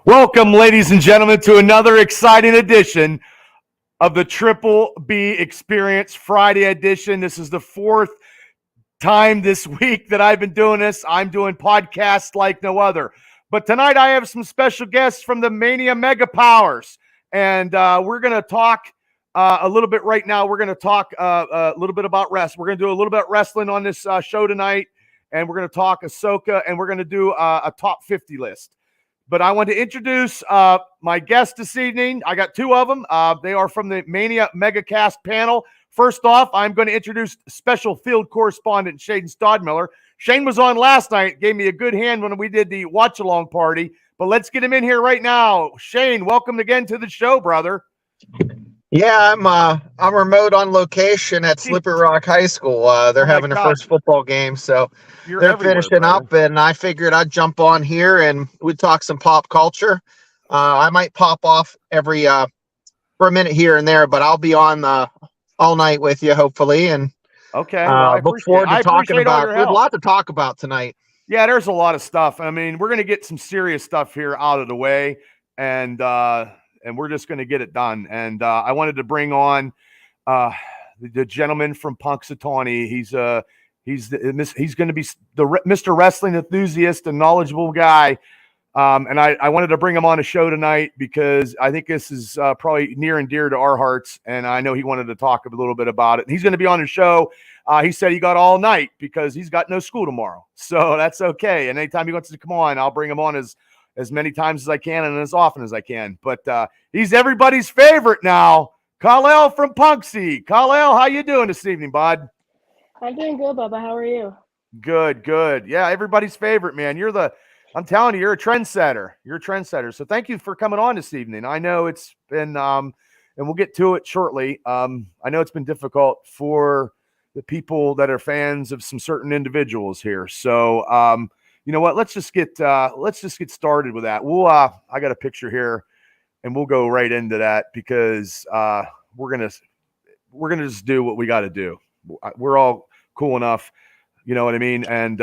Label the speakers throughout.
Speaker 1: Welcome, ladies and gentlemen, to another exciting edition of the Triple B Experience Friday edition. This is the fourth time this week that I've been doing this. I'm doing podcasts like no other. But tonight I have some special guests from the Mania Mega Powers. And we're going to talk a little bit right now. We're going to talk a little bit about wrestling. We're going to do a little bit of wrestling on this show tonight. And we're going to talk Ahsoka. And we're going to do a top 50 list. But I want to introduce my guests this evening. I got two of them. They are from the Mania Megacast panel. First off, I'm going to introduce special field correspondent Shane Stodmiller. Shane was on last night, gave me a good hand when we did the watch-along party. But let's get him in here right now. Shane, welcome again to the show, brother.
Speaker 2: Yeah, I'm remote on location at Slippery Rock High School. They're having their first football game, so they're finishing up, and I figured I'd jump on here and we'd talk some pop culture. I might pop off every for a minute here and there, but I'll be on all night with you, hopefully. And
Speaker 1: okay, well,
Speaker 2: look forward to talking about. We have a lot to talk about tonight.
Speaker 1: Yeah, there's a lot of stuff. I mean, we're going to get some serious stuff here out of the way, and we're just going to get it done. And I wanted to bring on the gentleman from Punxsutawney. He's going to be the Mr. Wrestling enthusiast and knowledgeable guy. And I wanted to bring him on a show tonight because I think this is probably near and dear to our hearts. And I know he wanted to talk a little bit about it. And he's going to be on the show. He said he got all night because he's got no school tomorrow. So that's okay. And anytime he wants to come on, I'll bring him on as many times as I can and as often as I can. But he's everybody's favorite now. Kal-El from Punxsy. Kal-El, how you doing this evening, bud?
Speaker 3: I'm doing good, Bubba. How are you?
Speaker 1: Good. Yeah, everybody's favorite, man. I'm telling you, you're a trendsetter. So thank you for coming on this evening. I know it's been, and we'll get to it shortly. I know it's been difficult for the people that are fans of some certain individuals here. So, you know what? Let's just get started with that. I got a picture here, and we'll go right into that because we're gonna just do what we got to do. We're all cool enough, you know what I mean. And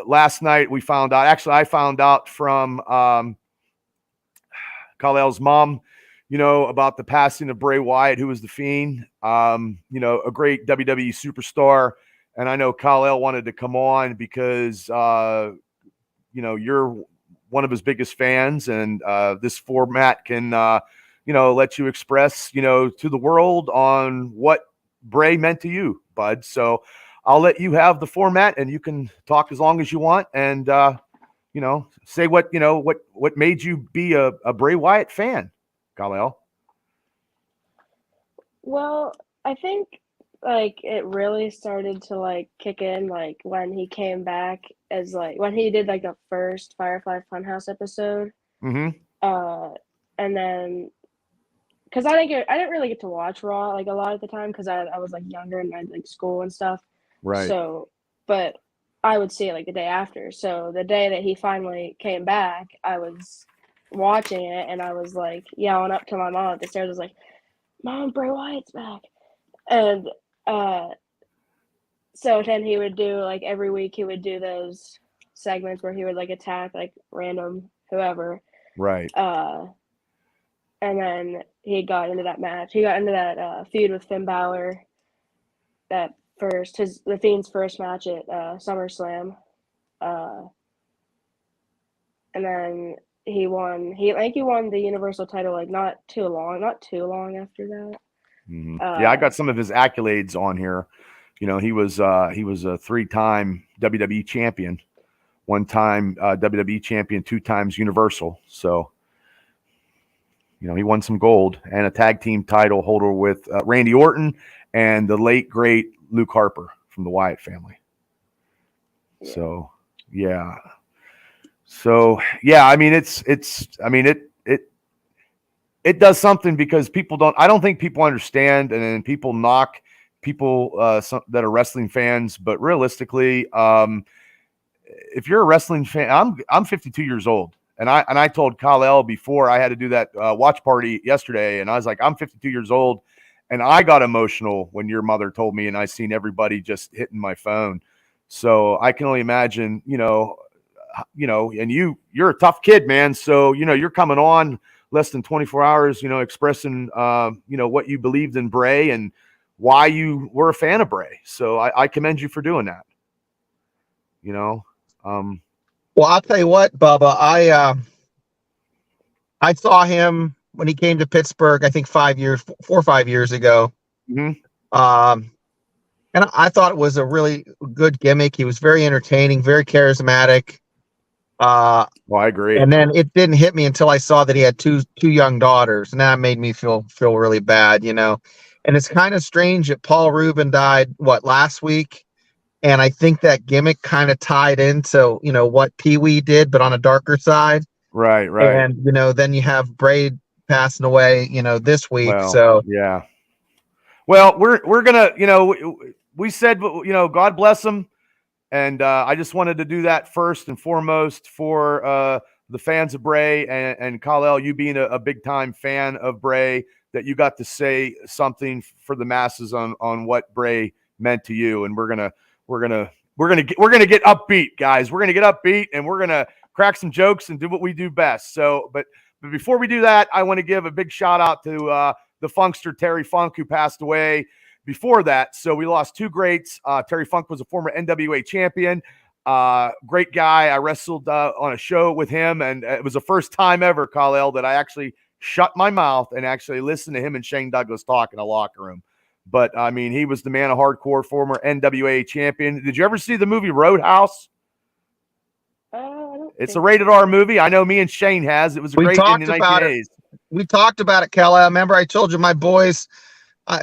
Speaker 1: last night we found out. Actually, I found out from Kal-El's mom, you know, about the passing of Bray Wyatt, who was the Fiend. You know, a great WWE superstar. And I know Kal-El wanted to come on because you know, you're one of his biggest fans, and this format can, you know, let you express, you know, to the world on what Bray meant to you, bud. So I'll let you have the format, and you can talk as long as you want, and you know, say what made you be a Bray Wyatt fan, Kal-El.
Speaker 3: Well, I think like it really started to like kick in like when he came back as like when he did like the first Firefly Funhouse episode.
Speaker 1: Mm-hmm.
Speaker 3: And then because I didn't really get to watch Raw like a lot at the time because I was like younger and I had like school and stuff.
Speaker 1: Right.
Speaker 3: So, but I would see it like the day after. So the day that he finally came back, I was watching it and I was like yelling up to my mom at the stairs. I was like, "Mom, Bray Wyatt's back!" And so then he would do like every week he would do those segments where he would like attack like random whoever.
Speaker 1: Right.
Speaker 3: And then he got into that match. He got into that feud with Finn Balor. That the Fiend's first match at SummerSlam. And then he won. He won the Universal title like not too long after that.
Speaker 1: Mm-hmm. Yeah, I got some of his accolades on here. You know, he was a 3-time WWE champion, 1-time WWE champion, 2 times Universal. So, you know, he won some gold and a tag team title holder with Randy Orton and the late great Luke Harper from the Wyatt family. Yeah. So yeah, I mean it does something because I don't think people understand, and then people knock people that are wrestling fans, but realistically, if you're a wrestling fan, I'm 52 years old. And I told Kal-El before I had to do that watch party yesterday, and I was like, I'm 52 years old, and I got emotional when your mother told me, and I seen everybody just hitting my phone. So I can only imagine, you know, and you're a tough kid, man. So, you're coming on less than 24 hours, expressing, what you believed in Bray and why you were a fan of Bray. So I commend you for doing that.
Speaker 2: Well, I'll tell you what, Bubba, I saw him when he came to Pittsburgh, I think 4 or 5 years ago.
Speaker 1: Mm-hmm.
Speaker 2: And I thought it was a really good gimmick. He was very entertaining, very charismatic.
Speaker 1: Well, I agree.
Speaker 2: And then it didn't hit me until I saw that he had two young daughters, and that made me feel really bad, And it's kind of strange that Paul Rubin died last week, and I think that gimmick kind of tied into what Pee Wee did, but on a darker side.
Speaker 1: Right.
Speaker 2: And then you have Bray passing away, this week.
Speaker 1: Well,
Speaker 2: so
Speaker 1: yeah. Well, we're gonna, we said, God bless him. And I just wanted to do that first and foremost for the fans of Bray and Kal-El, you being a big time fan of Bray, that you got to say something for the masses on what Bray meant to you. And we're gonna get upbeat, guys. We're gonna get upbeat and we're gonna crack some jokes and do what we do best. So, but before we do that, I want to give a big shout out to the Funkster Terry Funk, who passed away before that. So we lost two greats. Terry Funk was a former NWA champion. Great guy. I wrestled on a show with him, and it was the first time ever, Kal-El, that I actually shut my mouth and actually listened to him and Shane Douglas talk in a locker room. But, I mean, he was the man of hardcore, former NWA champion. Did you ever see the movie Roadhouse? It's a rated R movie. I know me and Shane has. It was great in the 1980s.
Speaker 2: We talked about it, Kal-El. Remember I told you my boys –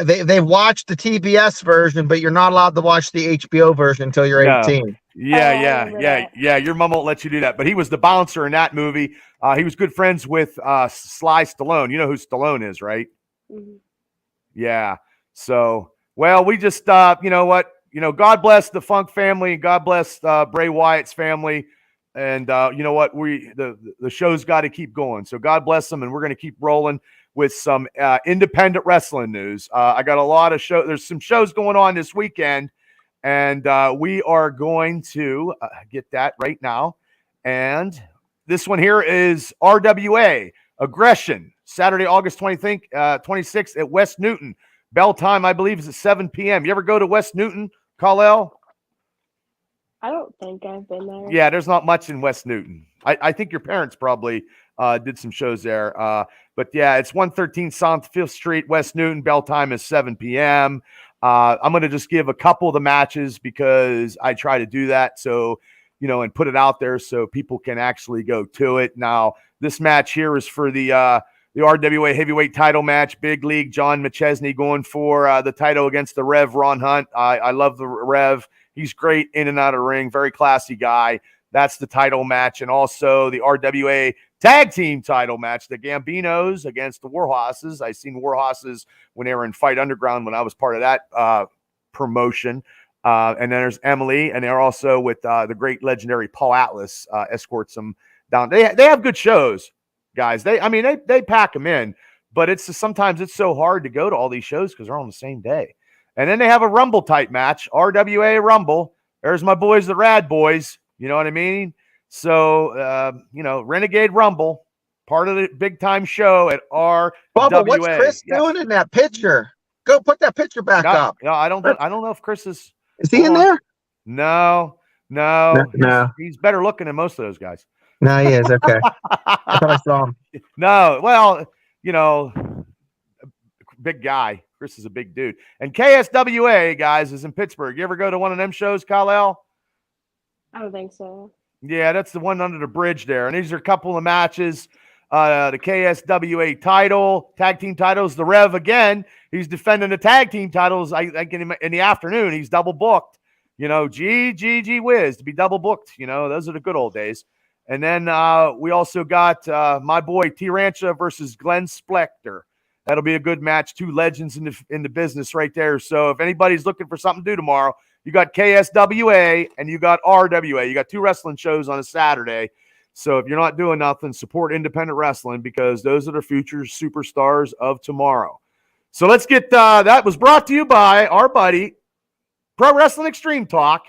Speaker 2: they watched the TBS version, but you're not allowed to watch the HBO version until you're 18.
Speaker 1: Yeah. Your mom won't let you do that. But he was the bouncer in that movie. He was good friends with Sly Stallone. You know who Stallone is, right?
Speaker 3: Mm-hmm.
Speaker 1: Yeah. So, well, we just, God bless the Funk family, and God bless Bray Wyatt's family. And you know what? The show's got to keep going. So God bless them, and we're going to keep rolling with some independent wrestling news. I got a lot of there's some shows going on this weekend, and we are going to get that right now. And this one here is RWA Aggression, Saturday, August 26th at West Newton. Bell time, I believe, is at 7 p.m. You ever go to West Newton, Kal-El?
Speaker 3: I don't think I've been there.
Speaker 1: Yeah, there's not much in West Newton. I think your parents probably did some shows there. But yeah, it's 113 South 5th Street, West Newton. Bell time is 7 p.m. I'm going to just give a couple of the matches because I try to do that. So, and put it out there so people can actually go to it. Now, this match here is for the RWA heavyweight title match. Big League, John McChesney going for the title against the Rev, Ron Hunt. I love the Rev. He's great in and out of the ring. Very classy guy. That's the title match. And also the RWA tag team title match, the Gambinos against the Warhorses. I seen Warhorses when they were in Fight Underground when I was part of that promotion. And then there's Emily, and they're also with the great legendary Paul Atlas escorts them down. They have good shows, guys. They pack them in, but sometimes it's so hard to go to all these shows because they're on the same day. And then they have a Rumble type match, RWA Rumble. There's my boys, the Rad Boys. You know what I mean? So, Renegade Rumble, part of the big time show at RWA.
Speaker 2: Bubba, what's Chris doing in that picture? Go put that picture back up.
Speaker 1: No, I don't know if Chris is.
Speaker 2: Is he in there?
Speaker 1: No. He's better looking than most of those guys.
Speaker 2: No, he is. Okay. I thought I saw him.
Speaker 1: No, well, big guy. Chris is a big dude. And KSWA, guys, is in Pittsburgh. You ever go to one of them shows, Kal-El?
Speaker 3: I don't think so.
Speaker 1: Yeah, that's the one under the bridge there. And these are a couple of matches. The KSWA title, tag team titles. The Rev, again, he's defending the tag team titles. I think in the afternoon, he's double booked. Gee whiz to be double booked. Those are the good old days. And then we also got my boy T-Rancha versus Glenn Splector. That'll be a good match. Two legends in the business right there. So if anybody's looking for something to do tomorrow, you got KSWA and you got RWA. You got two wrestling shows on a Saturday. So if you're not doing nothing, support independent wrestling because those are the future superstars of tomorrow. So let's get that was brought to you by our buddy Pro Wrestling Extreme Talk.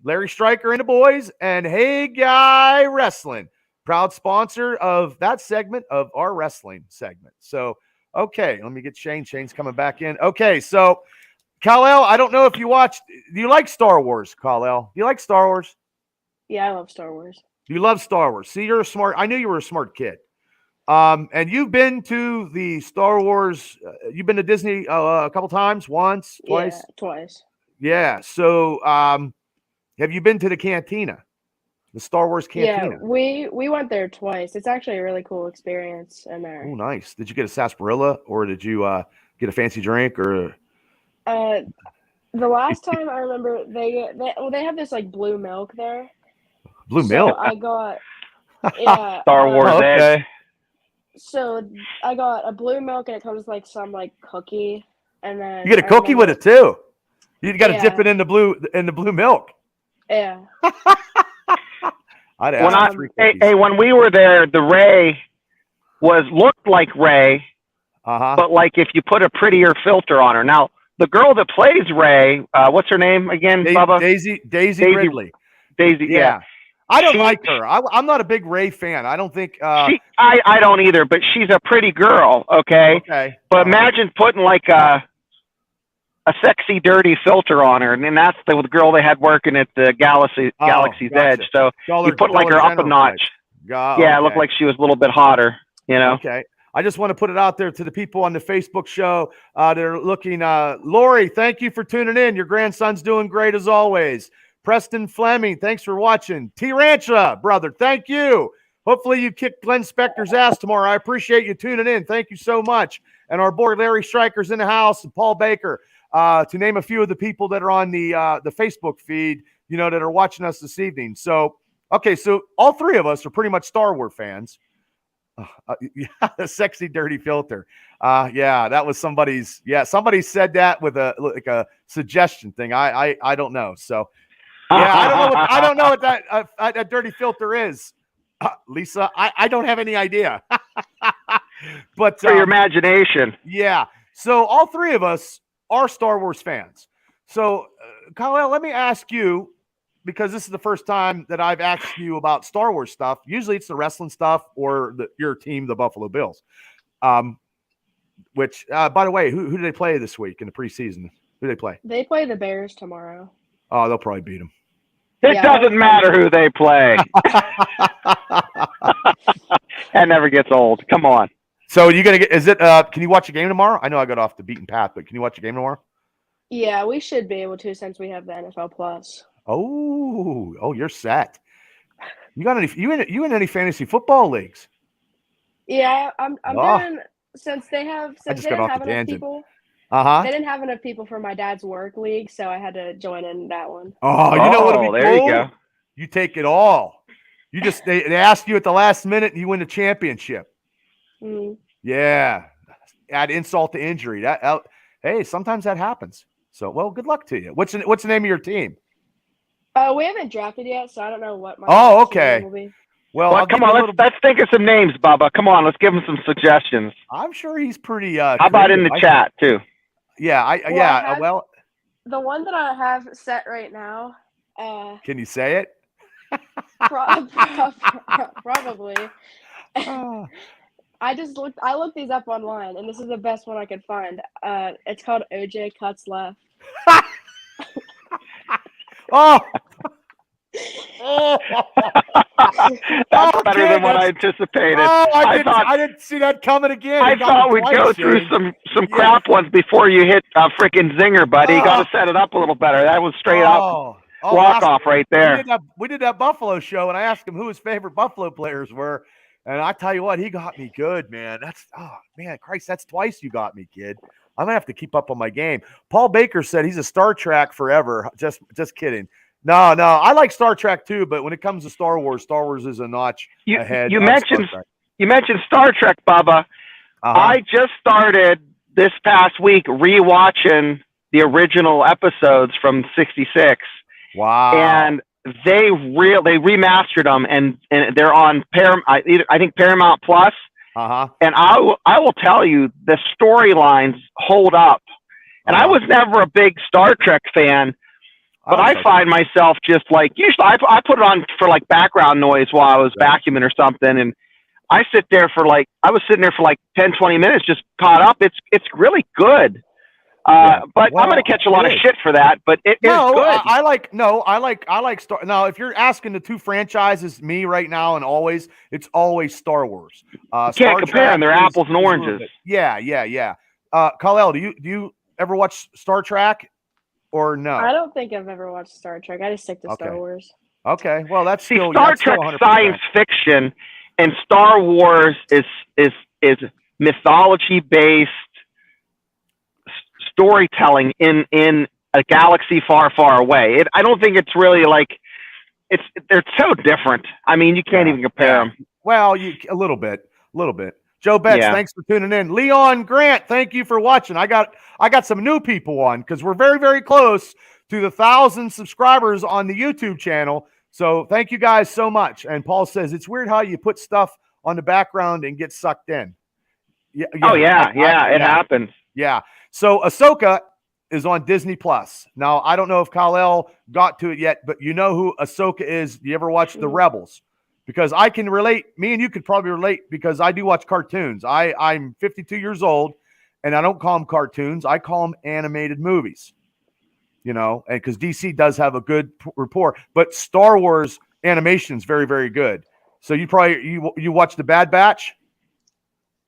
Speaker 1: Larry Stryker and the boys, and Hey Guy Wrestling, proud sponsor of that segment of our wrestling segment. So, okay, let me get Shane. Shane's coming back in. Okay, so Kal-El, I don't know if you watched. Do you like Star Wars, Kal-El? Do you like Star Wars?
Speaker 3: Yeah, I love Star Wars.
Speaker 1: You love Star Wars. See, you're a smart. I knew you were a smart kid. And you've been to the Star Wars. You've been to Disney a couple times, once, twice.
Speaker 3: Yeah, twice.
Speaker 1: Yeah. So, have you been to the cantina, the Star Wars cantina?
Speaker 3: Yeah, we went there twice. It's actually a really cool experience in there.
Speaker 1: Oh, nice. Did you get a sarsaparilla, or did you get a fancy drink, or?
Speaker 3: The last time I remember, they have this like blue milk there.
Speaker 1: Blue milk.
Speaker 3: I got
Speaker 4: Star Wars.
Speaker 1: Okay.
Speaker 3: So I got a blue milk, and it comes with like some like cookie, and then
Speaker 1: You get a cookie with it too. You got to dip it in the blue milk.
Speaker 3: Yeah.
Speaker 1: I'd ask
Speaker 4: when we were there, the Ray looked like Ray, but like if you put a prettier filter on her. Now the girl that plays Ray, what's her name again, Bubba?
Speaker 1: Daisy Ridley.
Speaker 4: Daisy, yeah.
Speaker 1: I don't like her. I'm not a big Ray fan. I don't think.
Speaker 4: I don't either. But she's a pretty girl. Okay. But imagine putting like a sexy, dirty filter on her, and then that's the girl they had working at the Galaxy's Edge. So you put like her up a notch. It looked like she was a little bit hotter. You know.
Speaker 1: Okay. I just want to put it out there to the people on the Facebook show that are looking. Lori, thank you for tuning in. Your grandson's doing great as always. Preston Fleming, thanks for watching. T-Rancha, brother, thank you. Hopefully you kick Glenn Spector's ass tomorrow. I appreciate you tuning in. Thank you so much. And our boy Larry Stryker's in the house, and Paul Baker, to name a few of the people that are on the Facebook feed, that are watching us this evening. So, okay, so all three of us are pretty much Star Wars fans. The sexy, dirty filter. That was somebody's. Yeah, somebody said that with a suggestion thing. I don't know. So, I don't know what that dirty filter is, Lisa. I don't have any idea. But
Speaker 4: for your imagination.
Speaker 1: Yeah. So all three of us are Star Wars fans. So, Kal-El, let me ask you, because this is the first time that I've asked you about Star Wars stuff. Usually it's the wrestling stuff or your team, the Buffalo Bills. Which, by the way, who do they play this week in the preseason? Who do they play?
Speaker 3: They play the Bears tomorrow.
Speaker 1: Oh, they'll probably beat them.
Speaker 4: It doesn't matter who they play. That never gets old. Come on.
Speaker 1: So can you watch a game tomorrow? I know I got off the beaten path, but can you watch a game tomorrow?
Speaker 3: Yeah, we should be able to, since we have the NFL Plus.
Speaker 1: Oh, you're set. You in any fantasy football leagues?
Speaker 3: Yeah, I'm doing, since they didn't have enough people. They didn't have enough people for my dad's work league, so I had to join in that one.
Speaker 1: Oh, you know what'll be
Speaker 4: there
Speaker 1: cool?
Speaker 4: You go.
Speaker 1: You take it all. You just they ask you at the last minute and you win the championship.
Speaker 3: Mm.
Speaker 1: Yeah. Add insult to injury. Hey, sometimes that happens. So, well, good luck to you. What's the name of your team?
Speaker 3: We haven't drafted yet, so I don't know what my
Speaker 1: okay.
Speaker 3: name will be.
Speaker 1: Well,
Speaker 4: come on, let's think of some names, Bubba. Come on, let's give him some suggestions.
Speaker 1: I'm sure he's pretty.
Speaker 4: How about in the chat too?
Speaker 1: Yeah,
Speaker 3: the one that I have set right now.
Speaker 1: Can you say it?
Speaker 3: Probably. I looked these up online, and this is the best one I could find. It's called OJ Cuts Left.
Speaker 4: Oh. That's better than what I anticipated.
Speaker 1: I didn't see that coming again.
Speaker 4: I thought we'd go through some crap ones before you hit a freaking zinger, buddy. You got to set it up a little better. That was straight up walk off right there.
Speaker 1: We did that Buffalo show, and I asked him who his favorite Buffalo players were, and I tell you what, he got me good, man. Christ, that's twice you got me, kid. I'm gonna have to keep up on my game. Paul Baker said he's a Star Trek forever. Just kidding. No, I like Star Trek too, but when it comes to Star Wars is a notch ahead.
Speaker 4: You mentioned Star Trek, Bubba. I just started this past week rewatching the original episodes from '66.
Speaker 1: Wow!
Speaker 4: And they remastered them, and they're on I think Paramount Plus. And I will tell you, the storylines hold up. And I was never a big Star Trek fan. But I find myself just like, usually I put it on for like background noise while I was vacuuming or something. And I was sitting there for like 10, 20 minutes, just caught up. It's really good. But I'm going to catch a lot of shit for that, but it is good.
Speaker 1: I like Star. Now, if you're asking the two franchises, me right now and always, it's always Star Wars.
Speaker 4: You can't compare them. They're apples and oranges.
Speaker 1: Yeah. Kal-El, do you ever watch Star Trek or no?
Speaker 3: I don't think I've ever watched Star Trek. I just stick to Star Wars.
Speaker 1: Okay, well, that's still
Speaker 4: Star Trek science fiction, and Star Wars is mythology based storytelling in a galaxy far, far away. I don't think it's really like they're so different. I mean, you can't even compare them.
Speaker 1: Well, a little bit. Joe Betts, thanks for tuning in. Leon Grant, thank you for watching. I got some new people on because we're very, very close to the 1,000 subscribers on the YouTube channel. So thank you guys so much. And Paul says it's weird how you put stuff on the background and get sucked in.
Speaker 4: It happens.
Speaker 1: Yeah. So Ahsoka is on Disney Plus. Now, I don't know if Kal-El got to it yet, but you know who Ahsoka is. Do you ever watch The Rebels? Because I can relate. Me and you could probably relate because I do watch cartoons. I'm 52 years old, and I don't call them cartoons. I call them animated movies. You know, and because DC does have a good rapport, but Star Wars animation is very, very good. So you watched The Bad Batch?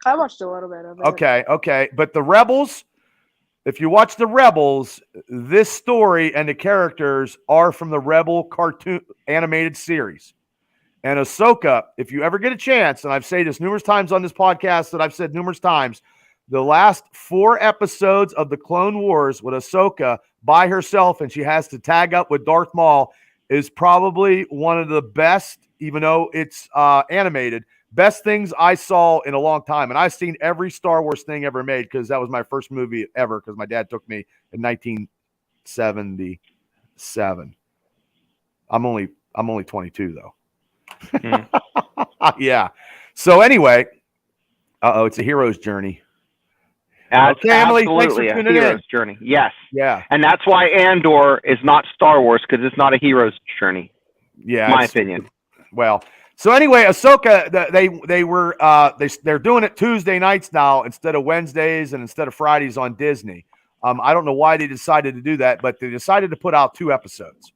Speaker 3: I watched a little bit of it.
Speaker 1: Okay. But The Rebels, if you watch The Rebels, this story and the characters are from the Rebel cartoon animated series. And Ahsoka, if you ever get a chance, and I've said this numerous times on this podcast that I've said numerous times, the last 4 episodes of the Clone Wars with Ahsoka by herself, and she has to tag up with Darth Maul, is probably one of the best, even though it's animated, best things I saw in a long time. And I've seen every Star Wars thing ever made because that was my first movie ever because my dad took me in 1977. I'm only 22 though. Yeah. So anyway, it's a hero's journey.
Speaker 4: Okay, Emily, thanks for tuning in. Journey. Yes.
Speaker 1: Yeah.
Speaker 4: And that's why Andor is not Star Wars because it's not a hero's journey.
Speaker 1: Yeah.
Speaker 4: My opinion.
Speaker 1: Well, so anyway, Ahsoka, they're doing it Tuesday nights now instead of Wednesdays and instead of Fridays on Disney. I don't know why they decided to do that, but they decided to put out 2 episodes.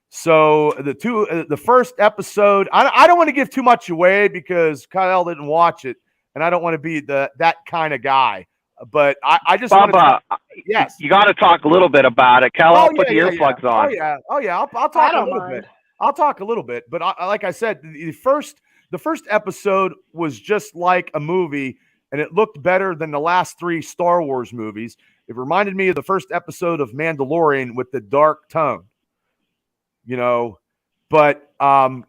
Speaker 1: So the first episode, I don't want to give too much away because Kyle didn't watch it, and I don't want to be that kind of guy. But I just want to. Yes,
Speaker 4: you got to talk a little bit about it. Kyle, put the earplugs on.
Speaker 1: Oh yeah. I'll talk a little bit. I'll talk a little bit, but like I said, the first episode was just like a movie, and it looked better than the last 3 Star Wars movies. It reminded me of the first episode of Mandalorian with the dark tone, you know. But I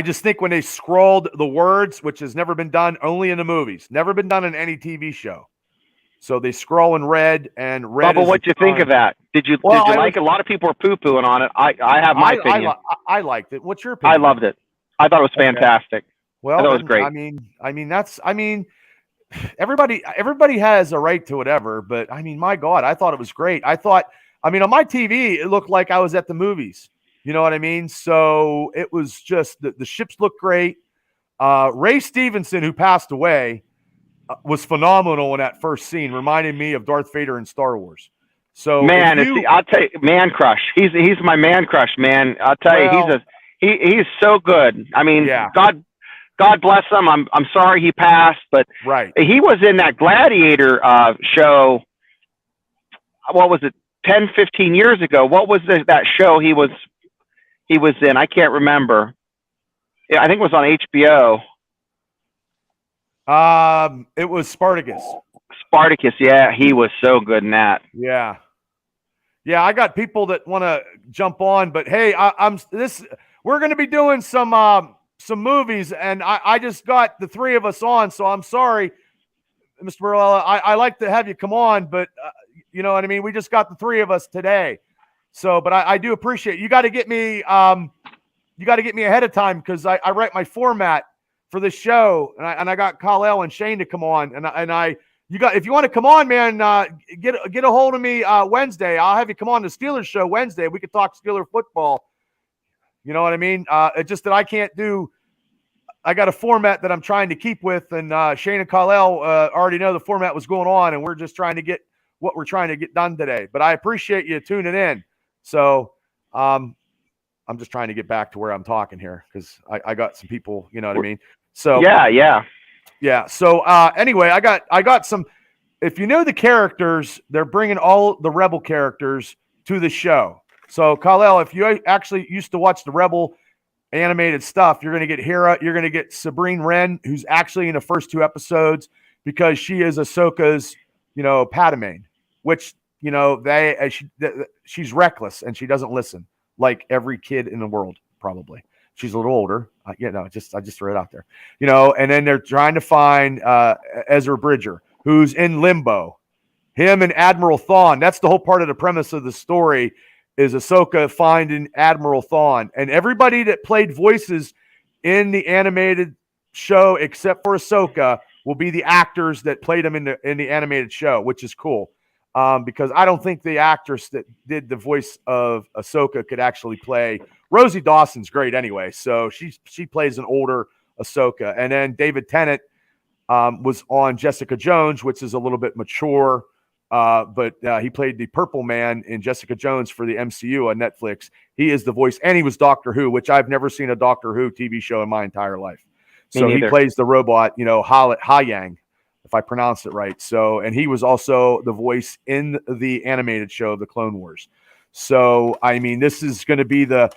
Speaker 1: just think when they scrolled the words, which has never been done, only in the movies, never been done in any TV show. So they scroll in red, and red.
Speaker 4: But what'd you think of that? Did you like it? A lot of people are poo-pooing on it. I have my opinion.
Speaker 1: I liked it. What's your opinion?
Speaker 4: I loved it. I thought it was fantastic.
Speaker 1: Well,
Speaker 4: I thought it was great.
Speaker 1: I mean, everybody has a right to whatever, but I mean, my God, I thought it was great. On my TV, it looked like I was at the movies. You know what I mean? So it was just the ships looked great. Ray Stevenson, who passed away, was phenomenal in that first scene, reminding me of Darth Vader in Star Wars. So
Speaker 4: man, I'll tell you, man crush. He's my man crush, man. I'll tell you, he's so good. I mean, God bless him. I'm sorry he passed, but he was in that Gladiator show. What was it? 10, 15 years ago. What was that show he was in? I can't remember. I think it was on HBO.
Speaker 1: It was Spartacus.
Speaker 4: Spartacus, yeah, he was so good in that.
Speaker 1: Yeah. I got people that want to jump on, but hey, we're going to be doing some movies, and I just got the 3 of us on, so I'm sorry, Mr. Barella. I like to have you come on, but you know what I mean. We just got the 3 of us today, so but I do appreciate it. You got to get me. You got to get me ahead of time because I write my format for this show, and I got Kal-El and Shane to come on, and I if you want to come on, man, get a hold of me Wednesday. I'll have you come on the Steelers show Wednesday. We could talk Steeler football. You know what I mean? It's just that I can't do. I got a format that I'm trying to keep with, and Shane and Kal-El already know the format was going on, and we're just trying to get what we're trying to get done today. But I appreciate you tuning in. So I'm just trying to get back to where I'm talking here because I got some people, you know what I mean? So yeah. So anyway, I got some. If you know the characters, they're bringing all the Rebel characters to the show. So Kal-El, if you actually used to watch the Rebel animated stuff, you're going to get Hera, you're going to get Sabrine Wren, who's actually in the first 2 episodes because she is Ahsoka's, Padme, which she's reckless and she doesn't listen like every kid in the world probably. She's a little older. I just threw it out there. And then they're trying to find Ezra Bridger, who's in limbo. Him and Admiral Thrawn. That's the whole part of the premise of the story is Ahsoka finding Admiral Thrawn. And everybody that played voices in the animated show, except for Ahsoka, will be the actors that played them in the animated show, which is cool. Because I don't think the actress that did the voice of Ahsoka could actually play. Rosie Dawson's great anyway, so she plays an older Ahsoka. And then David Tennant was on Jessica Jones, which is a little bit mature, but he played the Purple Man in Jessica Jones for the MCU on Netflix. He is the voice, and he was Doctor Who, which I've never seen a Doctor Who TV show in my entire life. So he plays the robot, Ha-Yang, if I pronounce it right. So, and he was also the voice in the animated show of the Clone Wars. So, I mean, this is going to be the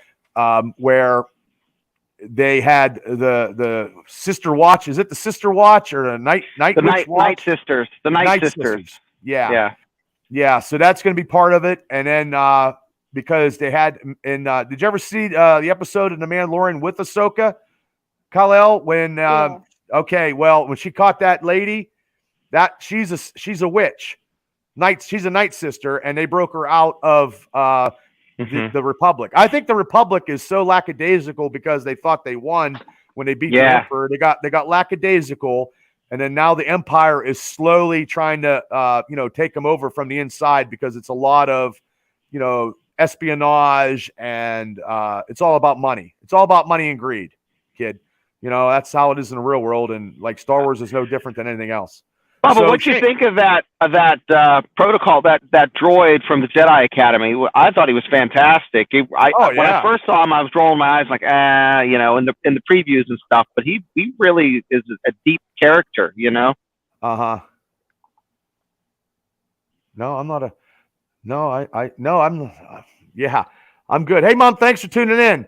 Speaker 1: where they had the Sister Watch. Is it the Sister Watch or the Night
Speaker 4: Sisters? The Night Sisters.
Speaker 1: Yeah. So that's going to be part of it. And then because they had did you ever see the episode of The Mandalorian with Ahsoka, Kal-El? When when she caught that lady, that she's a witch. She's a Night Sister, and they broke her out of the Republic. I think the Republic is so lackadaisical because they thought they won when they beat the Emperor. They got lackadaisical, and then now the Empire is slowly trying to take them over from the inside because it's a lot of espionage and it's all about money. It's all about money and greed, kid. That's how it is in the real world, and like Star Wars is no different than anything else.
Speaker 4: Bubba, what you think of that protocol, that droid from the Jedi Academy? I thought he was fantastic. When I first saw him, I was rolling my eyes like, in the previews and stuff. But he really is a deep character, No,
Speaker 1: I'm not I'm good. Hey, Mom, thanks for tuning in.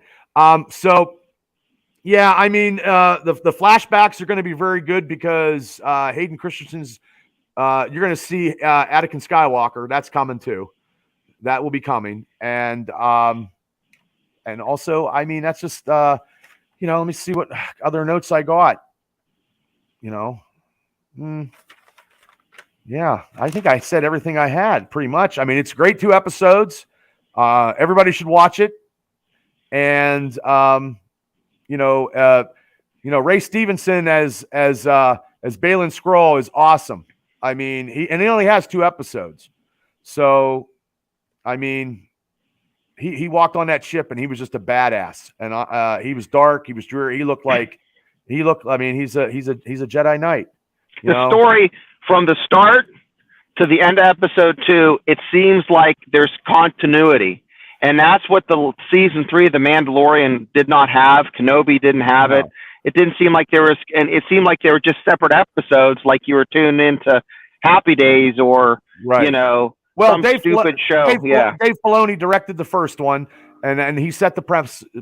Speaker 1: Yeah, I mean, the flashbacks are going to be very good because Hayden Christensen's, you're going to see Anakin Skywalker. That's coming too. That will be coming. And also, I mean, that's just, let me see what other notes I got. Yeah, I think I said everything I had pretty much. I mean, it's great 2 episodes. Everybody should watch it. And, Ray Stevenson as Balin Skrull is awesome. I mean, he only has 2 episodes. So, I mean, he walked on that ship and he was just a badass. And he was dark. He was dreary. He's a Jedi Knight.
Speaker 4: The story from the start to the end of episode 2, it seems like there's continuity. And that's what the season 3 of The Mandalorian did not have. Kenobi didn't have it. It didn't seem like there was, and it seemed like they were just separate episodes, like you were tuned into Happy Days or, some stupid show.
Speaker 1: Dave Filoni directed the first one, and he set the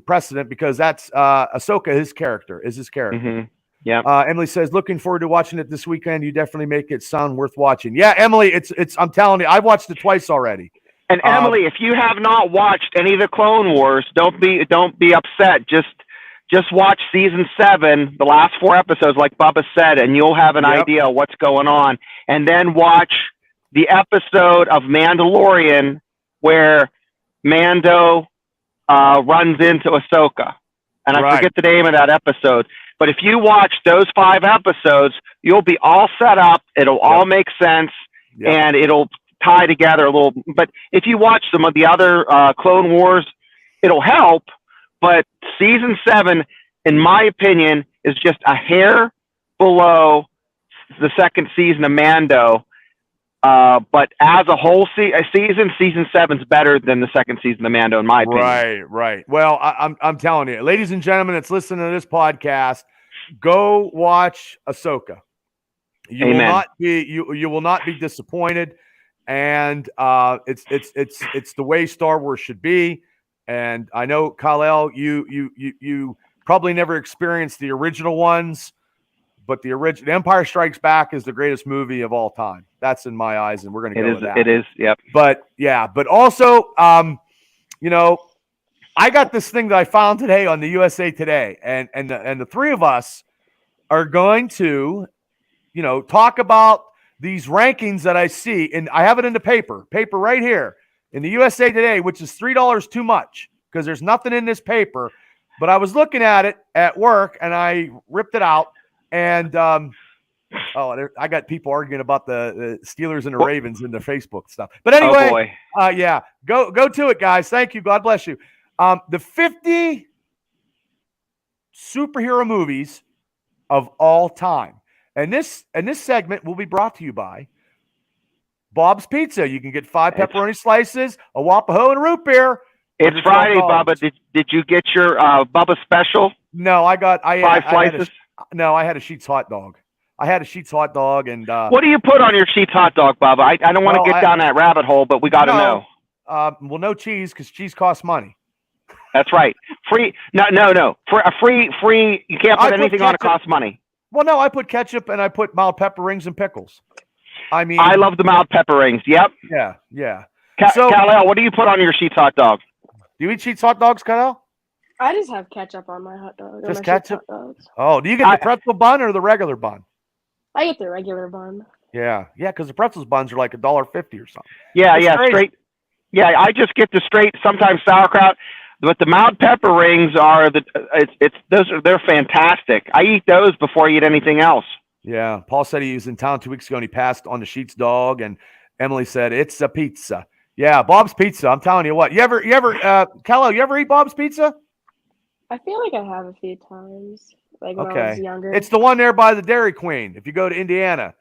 Speaker 1: precedent because that's Ahsoka, his character.
Speaker 4: Mm-hmm. Yeah.
Speaker 1: Emily says, looking forward to watching it this weekend. You definitely make it sound worth watching. Yeah, Emily, it's. I'm telling you, I've watched it twice already.
Speaker 4: And Emily, if you have not watched any of the Clone Wars, don't be upset. Just watch season 7, the last 4 episodes, like Bubba said, and you'll have an idea of what's going on. And then watch the episode of Mandalorian where Mando runs into Ahsoka. And I forget the name of that episode. But if you watch those 5 episodes, you'll be all set up. It'll all make sense, and it'll tie together a little. But if you watch some of the other Clone Wars, it'll help. But season 7, in my opinion, is just a hair below the second season of Mando. But as a whole season 7's better than the second season of Mando, in my opinion.
Speaker 1: Right. Well, I'm telling you, ladies and gentlemen, that's listening to this podcast, go watch Ahsoka. You will not be disappointed, and it's the way Star Wars should be. And I know, Kal-El, you probably never experienced the original ones. But the Empire Strikes Back is the greatest movie of all time. That's in my eyes, and we're going to go with that.
Speaker 4: It is, yep.
Speaker 1: But also, I got this thing that I found today on the USA Today, and the three of us are going to, talk about these rankings that I see, and I have it in the paper right here in the USA Today, which is $3 too much because there's nothing in this paper. But I was looking at it at work, and I ripped it out. And I got people arguing about the Steelers and the Ravens in the Facebook stuff. But anyway, go to it, guys. Thank you. God bless you. The 50 superhero movies of all time, and this segment will be brought to you by Bob's Pizza. You can get 5 pepperoni slices, a Wapaho, and a root beer.
Speaker 4: It's Friday, Bubba. Did you get your Bubba special?
Speaker 1: No, I
Speaker 4: 5 slices.
Speaker 1: I had a Sheetz hot dog. And
Speaker 4: what do you put on your Sheetz hot dog, Bubba? I don't want to get down that rabbit hole, but we got to know.
Speaker 1: Well, no cheese because cheese costs money.
Speaker 4: That's right. Free? No. For a free. You can't put anything on it costs money.
Speaker 1: Well, no, I put ketchup and I put mild pepper rings and pickles. I mean,
Speaker 4: I love the mild pepper rings. Yep.
Speaker 1: Yeah.
Speaker 4: Kal-El, what do you put on your Sheetz hot dog?
Speaker 1: Do you eat Sheetz hot dogs, Kal-El?
Speaker 3: I just have ketchup on my hot dog.
Speaker 1: Just ketchup? Oh, do you get the pretzel bun or the regular bun?
Speaker 3: I get the regular bun.
Speaker 1: Yeah, because the pretzel buns are like $1.50 or something.
Speaker 4: Yeah, straight. Yeah, I just get the straight, sometimes sauerkraut. But the mild pepper rings are they're fantastic. I eat those before I eat anything else.
Speaker 1: Yeah, Paul said he was in town 2 weeks ago and he passed on the Sheetz dog, and Emily said it's a pizza. Yeah, Bob's Pizza. I'm telling you what. You ever, Kal-El, you ever eat Bob's Pizza?
Speaker 3: I feel like I have a few times, like when I was younger.
Speaker 1: It's the one there by the Dairy Queen. If you go to Indiana,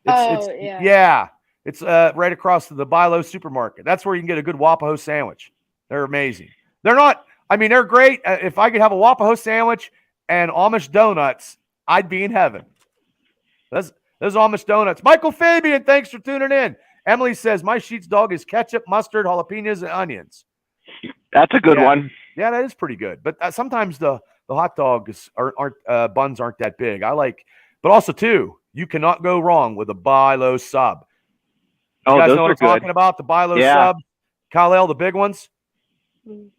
Speaker 1: it's right across the Bilo supermarket. That's where you can get a good Wapaho sandwich. They're amazing. They're great. If I could have a Wapaho sandwich and Amish donuts, I'd be in heaven. Those Amish donuts. Michael Fabian, thanks for tuning in. Emily says my Sheetz dog is ketchup, mustard, jalapenos, and onions.
Speaker 4: That's a good one.
Speaker 1: Yeah, that is pretty good. But sometimes the hot dogs buns aren't that big. But also too, you cannot go wrong with a Bilo sub. You guys know what I'm talking about? The Bilo sub, Kal-El, the big ones.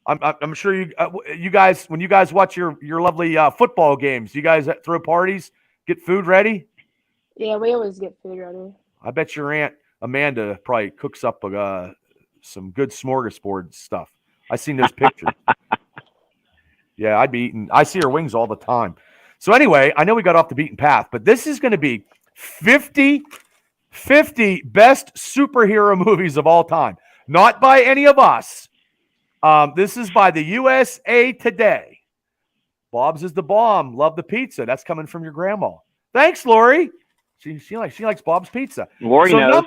Speaker 1: I'm sure you guys, when you guys watch your lovely football games, you guys throw parties, get food ready.
Speaker 3: Yeah, we always get food ready. I
Speaker 1: bet your Aunt Amanda probably cooks up some good smorgasbord stuff. I seen those pictures. Yeah, I'd be eating. I see her wings all the time. So anyway, I know we got off the beaten path, but this is going to be 50 best superhero movies of all time. Not by any of us. This is by the USA Today. Bob's is the bomb. Love the pizza. That's coming from your grandma. Thanks, Lori. She likes Bob's Pizza.
Speaker 4: Lori knows.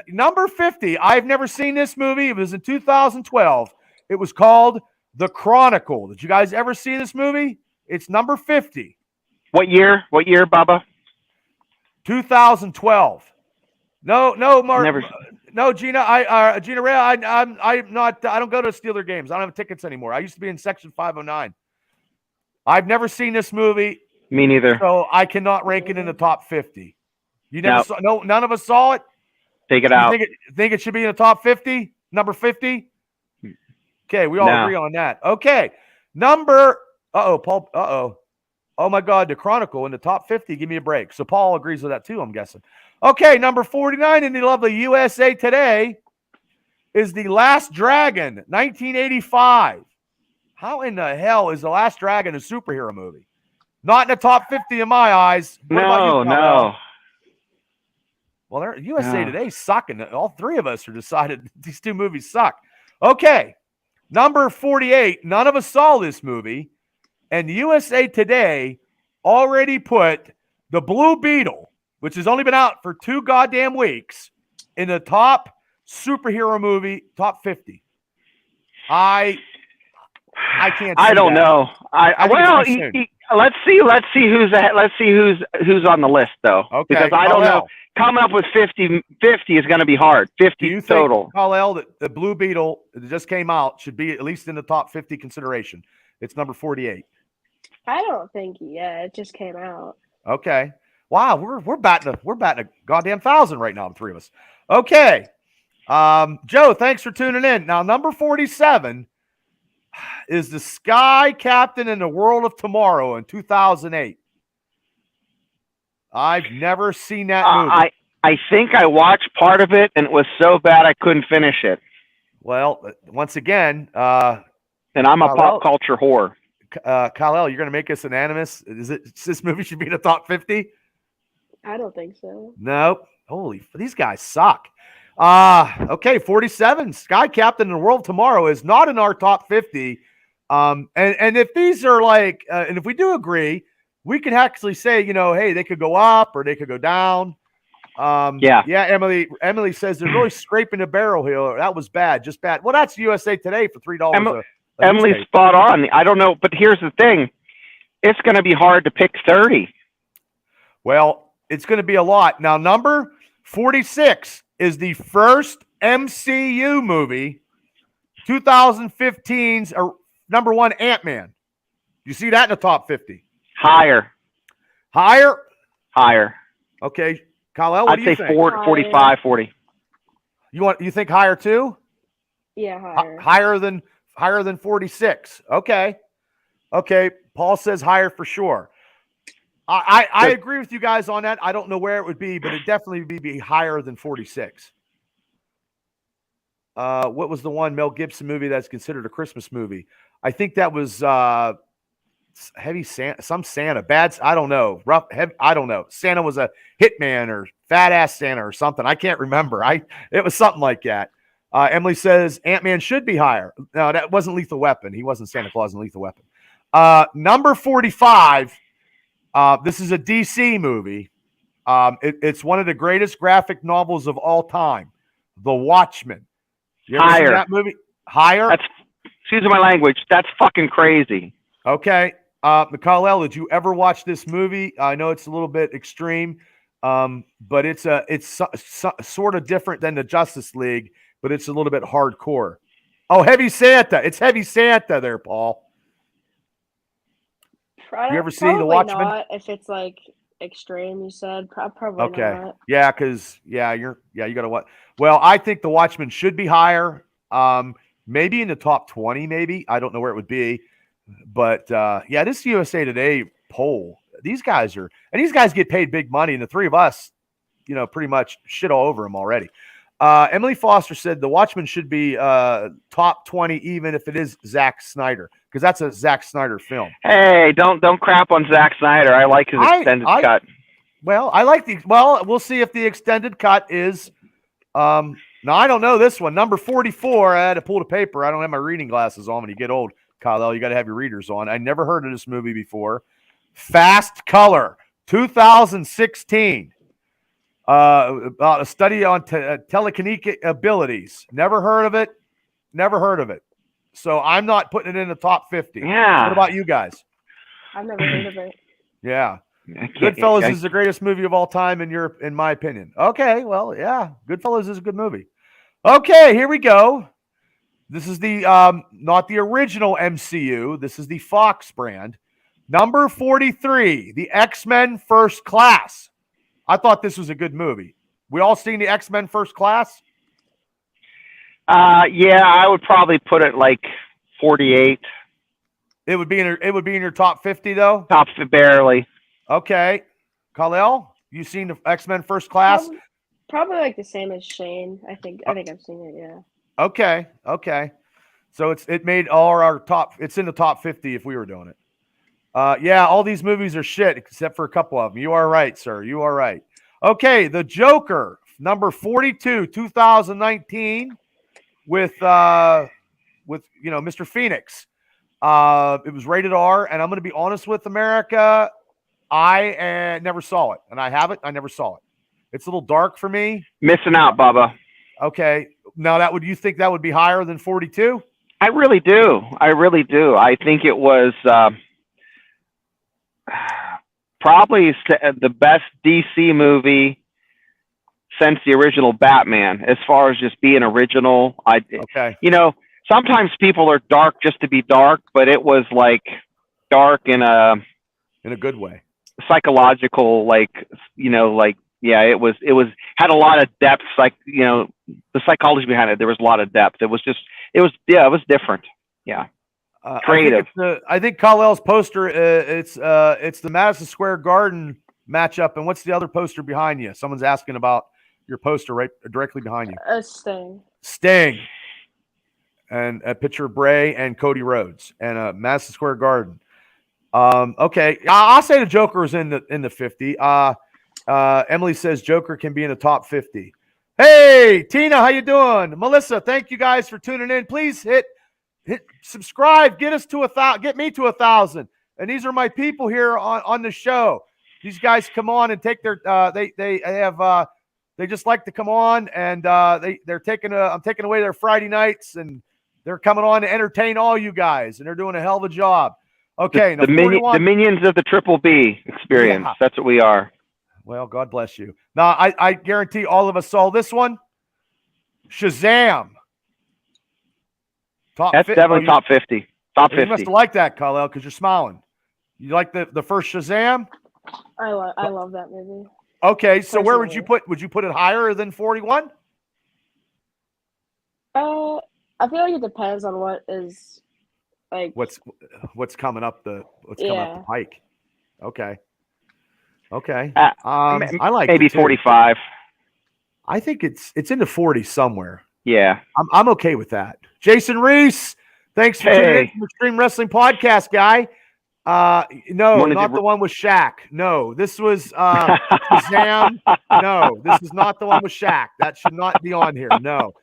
Speaker 1: Number 50. I've never seen this movie. It was in 2012. It was called The Chronicle. Did you guys ever see this movie? It's number 50.
Speaker 4: What year? What year, Bubba?
Speaker 1: 2012. No, Mark.
Speaker 4: Never.
Speaker 1: No, Gina. Gina Ray. I'm not. I don't go to Steeler games. I don't have tickets anymore. I used to be in Section 509. I've never seen this movie.
Speaker 4: Me neither.
Speaker 1: So I cannot rank it in the top 50. You never saw? No, none of us saw it.
Speaker 4: Take it out.
Speaker 1: Think it should be in the top 50? Number 50? Okay, we all agree on that. Okay, Paul. Oh my God, The Chronicle in the top 50. Give me a break. So Paul agrees with that too, I'm guessing. Okay, number 49 in the lovely USA Today is The Last Dragon, 1985. How in the hell is The Last Dragon a superhero movie? Not in the top 50 in my eyes. What about you,
Speaker 4: No.
Speaker 1: Kyle? Well, USA Today sucking. All three of us are decided these two movies suck. Okay, number 48. None of us saw this movie, and USA Today already put The Blue Beetle, which has only been out for 2 goddamn weeks, in the top superhero movie, top 50. I can't.
Speaker 4: I don't know. Let's see who's ahead. Let's see who's on the list though.
Speaker 1: Okay.
Speaker 4: Because I don't know. Coming up with 50 is going to be hard. 50
Speaker 1: Do you
Speaker 4: total.
Speaker 1: think, Kal-El, that the Blue Beetle that just came out should be at least in the top 50 consideration? It's number 48.
Speaker 3: I don't think it just came out.
Speaker 1: Okay. Wow, we're batting a goddamn 1,000 right now, the three of us. Okay. Joe, thanks for tuning in. Now, number 47 is The Sky Captain in the World of Tomorrow in 2008. I've never seen that movie.
Speaker 4: I think I watched part of it, and it was so bad I couldn't finish it.
Speaker 1: Well, once again,
Speaker 4: and I'm a pop culture whore.
Speaker 1: Kal-El, you're going to make us unanimous? This movie should be in the top 50?
Speaker 3: I don't think so.
Speaker 1: Nope. Holy, these guys suck. Okay, 47. Sky Captain in the World Tomorrow is not in our top 50. And if these are like, and if we do agree, we can actually say, hey, they could go up or they could go down. Yeah. Emily says they're really scraping the barrel here. That was bad, just bad. Well, that's USA Today for $3.
Speaker 4: Emily's spot on. I don't know, but here's the thing: it's going to be hard to pick 30. Well,
Speaker 1: it's going to be a lot. Now, number 46 is the first MCU movie, 2015's number 1 Ant-Man. You see that in the top 50?
Speaker 4: Higher.
Speaker 1: Okay, Kal-El, what do you think?
Speaker 4: I'd say 45, 40.
Speaker 1: You think higher too?
Speaker 3: Yeah, higher.
Speaker 1: Higher than 46. Okay. Paul says higher for sure. I agree with you guys on that. I don't know where it would be, but it definitely would be higher than 46. What was the one Mel Gibson movie that's considered a Christmas movie? I think that was Heavy Santa, some Santa, bad. I don't know. I don't know. Santa was a hitman or fat ass Santa or something. I can't remember. It was something like that. Emily says Ant-Man should be higher. No, that wasn't Lethal Weapon. He wasn't Santa Claus in Lethal Weapon. Number 45. This is a DC movie. It's one of the greatest graphic novels of all time. The Watchmen. You ever seen that movie? Higher?
Speaker 4: Excuse my language. That's fucking crazy.
Speaker 1: Okay. Kal-El, did you ever watch this movie? I know it's a little bit extreme, but it's sort of different than the Justice League, but it's a little bit hardcore. Oh, Heavy Santa. It's Heavy Santa there, Paul. You ever see The Watchmen?
Speaker 3: Not if it's like extreme, you said. Probably not.
Speaker 1: Yeah, because you got to watch. Well, I think The Watchmen should be higher. Maybe in the top 20, maybe. I don't know where it would be. But this USA Today poll, these guys get paid big money, and the three of us, pretty much shit all over them already. Emily Foster said The Watchmen should be top 20, even if it is Zack Snyder, because that's a Zack Snyder film.
Speaker 4: Hey, don't crap on Zack Snyder. I like his extended cut.
Speaker 1: Well, we'll see if the extended cut is. Now I don't know this one. Number 44. I had to pull the paper. I don't have my reading glasses on when you get old. Kal-El, you got to have your readers on. I never heard of this movie before. Fast Color, 2016. About a study on telekinetic abilities. Never heard of it. So I'm not putting it in the top 50.
Speaker 4: Yeah.
Speaker 1: What about you guys?
Speaker 3: I've never heard of it.
Speaker 1: Yeah. Goodfellas is the greatest movie of all time in my opinion. Okay, well, yeah. Goodfellas is a good movie. Okay, here we go. This is the not the original MCU. This is the Fox brand. Number 43, the X-Men First Class. I thought this was a good movie. We all seen the X-Men First Class?
Speaker 4: Yeah, I would probably put it like 48.
Speaker 1: It would be in your top 50 though?
Speaker 4: Top barely.
Speaker 1: Okay. Kal-El, you seen the X-Men First Class?
Speaker 3: Probably like the same as Shane. I think I've seen it, yeah.
Speaker 1: Okay. So it made all our top. It's in the top 50 if we were doing it. Yeah, all these movies are shit except for a couple of them. You are right, sir. You are right. Okay, The Joker, number 42, 2019, with Mr. Phoenix. It was rated R, and I'm going to be honest with America. I never saw it, and I have it. I never saw it. It's a little dark for me.
Speaker 4: Missing out, Bubba.
Speaker 1: Okay. Now you think that would be higher than 42?
Speaker 4: I really do. I think it was probably the best DC movie since the original Batman, as far as just being original.
Speaker 1: Okay.
Speaker 4: Sometimes people are dark just to be dark, but it was like dark in a
Speaker 1: good way.
Speaker 4: Psychological, it was had a lot of depth, the psychology behind it. There was a lot of depth. It was different. Yeah. Creative.
Speaker 1: I think Kal-El's poster, it's the Madison Square Garden matchup. And what's the other poster behind you? Someone's asking about your poster right directly behind you. Sting. And a picture of Bray and Cody Rhodes and Madison Square Garden. Okay. I'll say the Joker is in the 50. Emily says Joker can be in the top 50. Hey, Tina, how you doing? Melissa, thank you guys for tuning in. Please hit subscribe. Get us to 1,000. Get me to 1,000. And these are my people here on the show. These guys come on and take their they just like to come on and I'm taking away their Friday nights and they're coming on to entertain all you guys and they're doing a hell of a job. Okay,
Speaker 4: the minions of the Triple B experience. Yeah. That's what we are.
Speaker 1: Well, God bless you. Now, I guarantee all of us saw this one. Shazam.
Speaker 4: That's definitely top 50. Top 50.
Speaker 1: You must have liked that, Kal-El, because you're smiling. You like the first Shazam?
Speaker 3: I love that movie.
Speaker 1: Okay, so where would you put it higher than 41?
Speaker 3: I feel like it depends on what is like
Speaker 1: what's coming up the pike. Okay. I like
Speaker 4: maybe 45.
Speaker 1: I think it's in the 40s somewhere.
Speaker 4: Yeah.
Speaker 1: I'm okay with that. Jason Reese, thanks for tuning in to the Extreme Wrestling Podcast, guy. No, not the one with Shaq. No, this was Shazam. No, this is not the one with Shaq. That should not be on here. No.